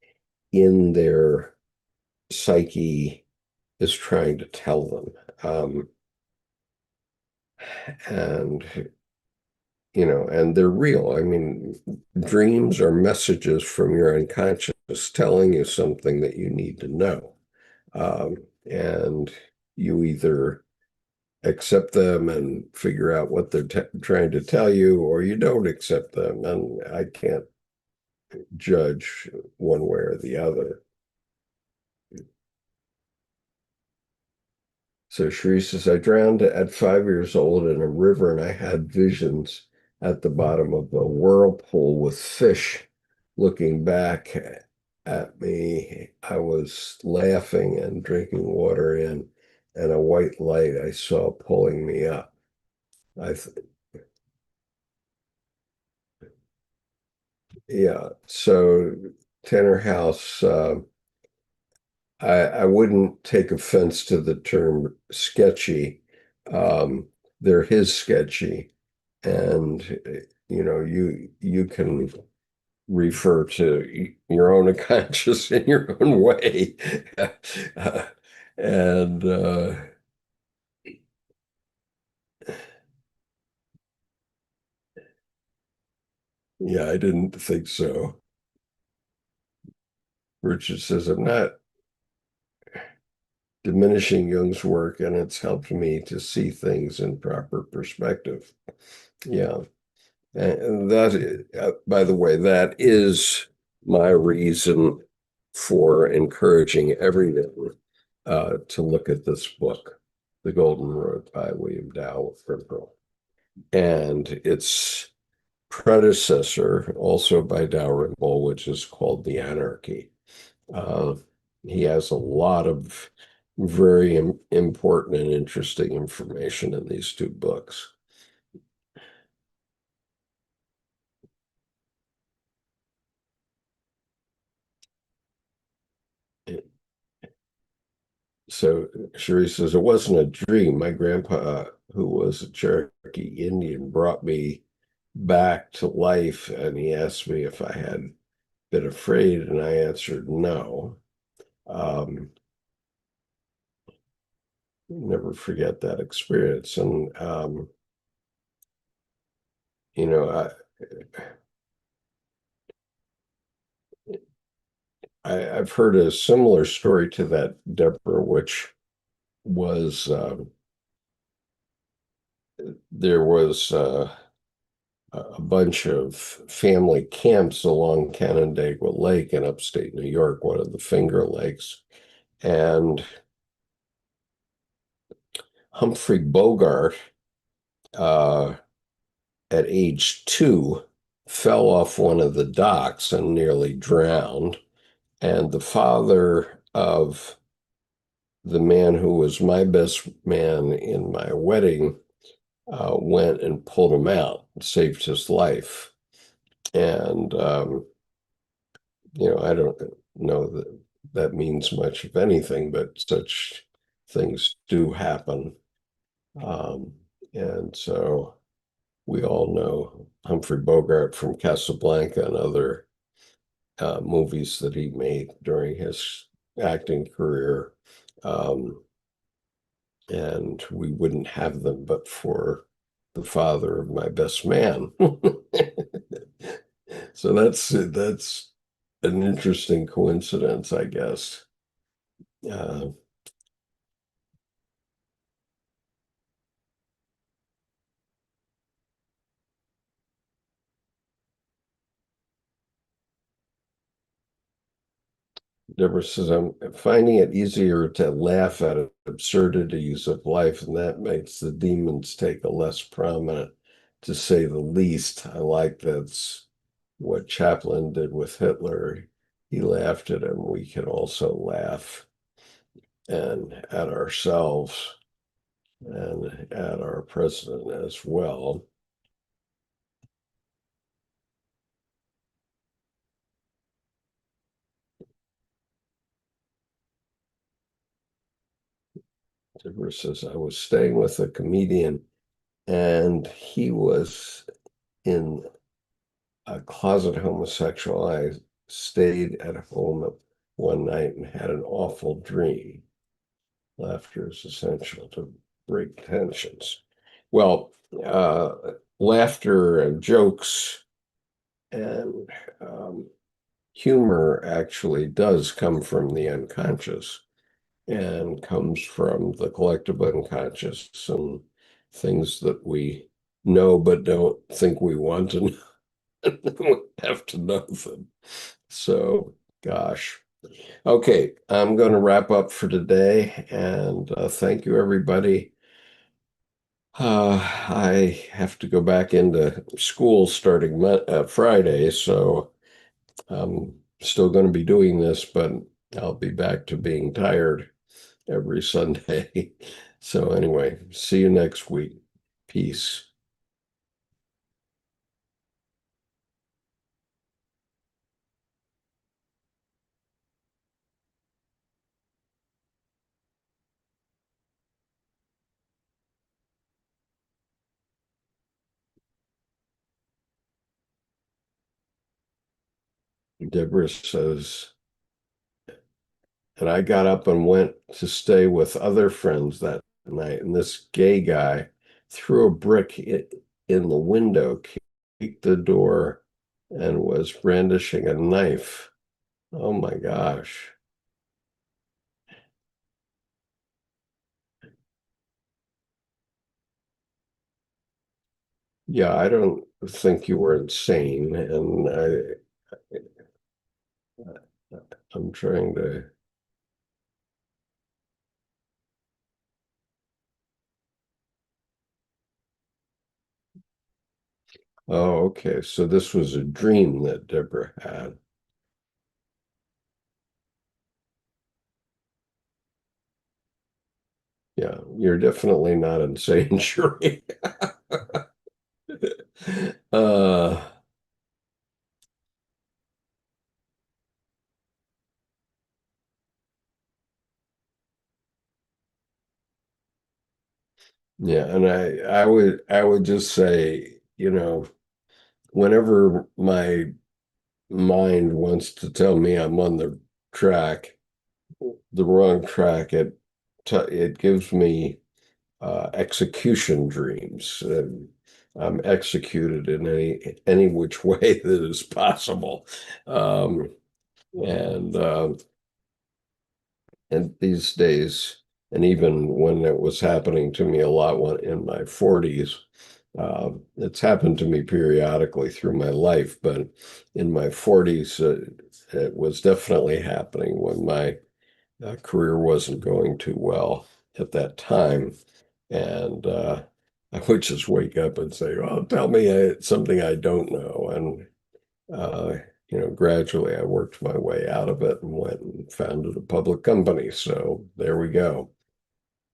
in their psyche is trying to tell them. And and they're real. I mean, dreams are messages from your unconscious telling you something that you need to know. And you either accept them and figure out what they're trying to tell you, or you don't accept them. And I can't judge one way or the other. So Shri says, I drowned at 5 years old in a river and I had visions at the bottom of a whirlpool with fish looking back at me. I was laughing and drinking water in, and a white light I saw pulling me up. I th Yeah. So Tanner House, I wouldn't take offense to the term sketchy. Um, they're his sketchy, and you can refer to your own unconscious in your own way. Uh, and yeah, I didn't think so. Richard says, I'm not diminishing Jung's work, and it's helped me to see things in proper perspective. Yeah. And that, by the way, that is my reason for encouraging everyone to look at this book, The Golden Road by William Dow Whipple, and its predecessor, also by Dalrymple, which is called The Anarchy. Uh, he has a lot of very important and interesting information in these two books. So Sherry says, it wasn't a dream. My grandpa, who was a Cherokee Indian, brought me back to life, and he asked me if I had been afraid, and I answered no. Um, Never forget that experience. And, you know, I've heard a similar story to that, Deborah, which was there was a bunch of family camps along Canandaigua Lake in upstate New York, one of the Finger Lakes. And Humphrey Bogart, uh, at age 2, fell off one of the docks and nearly drowned. And the father of the man who was my best man in my wedding went and pulled him out, saved his life. And I don't know that that means much of anything, but such things do happen. Um, and so we all know Humphrey Bogart from Casablanca and other movies that he made during his acting career. Um, and we wouldn't have them but for the father of my best man. So that's an interesting coincidence, I guess. Uh, Deborah says, I'm finding it easier to laugh at absurdities of life, and that makes the demons take a less prominent, to say the least. I like that's what Chaplin did with Hitler. He laughed at him. We can also laugh and at ourselves and at our president as well. Deborah says, I was staying with a comedian, and he was in a closet homosexual. I stayed at home one night and had an awful dream. Laughter is essential to break tensions. Well, laughter and jokes and humor actually does come from the unconscious and comes from the collective unconscious and things that we know but don't think we want to know. We have to know them. So, gosh. Okay, I'm going to wrap up for today, and thank you, everybody. I have to go back into school starting Friday, so I'm still going to be doing this, but I'll be back to being tired every Sunday. So, anyway, see you next week. Peace. Deborah says, and I got up and went to stay with other friends that night, and this gay guy threw a brick in the window, kicked the door, and was brandishing a knife. Oh my gosh. Yeah, I don't think you were insane, and I'm trying to. Oh, okay. So this was a dream that Deborah had. Yeah, you're definitely not insane, Sheree. uh, yeah, and I would just say, whenever my mind wants to tell me I'm on track, the wrong track, it gives me execution dreams. I'm executed in any which way that is possible. Um, and and these days, and even when it was happening to me a lot in my 40s, it's happened to me periodically through my life, but in my 40s, it was definitely happening when my career wasn't going too well at that time. And I would just wake up and say, "Well, tell me something I don't know." And uh, gradually I worked my way out of it and went and founded a public company. So there we go.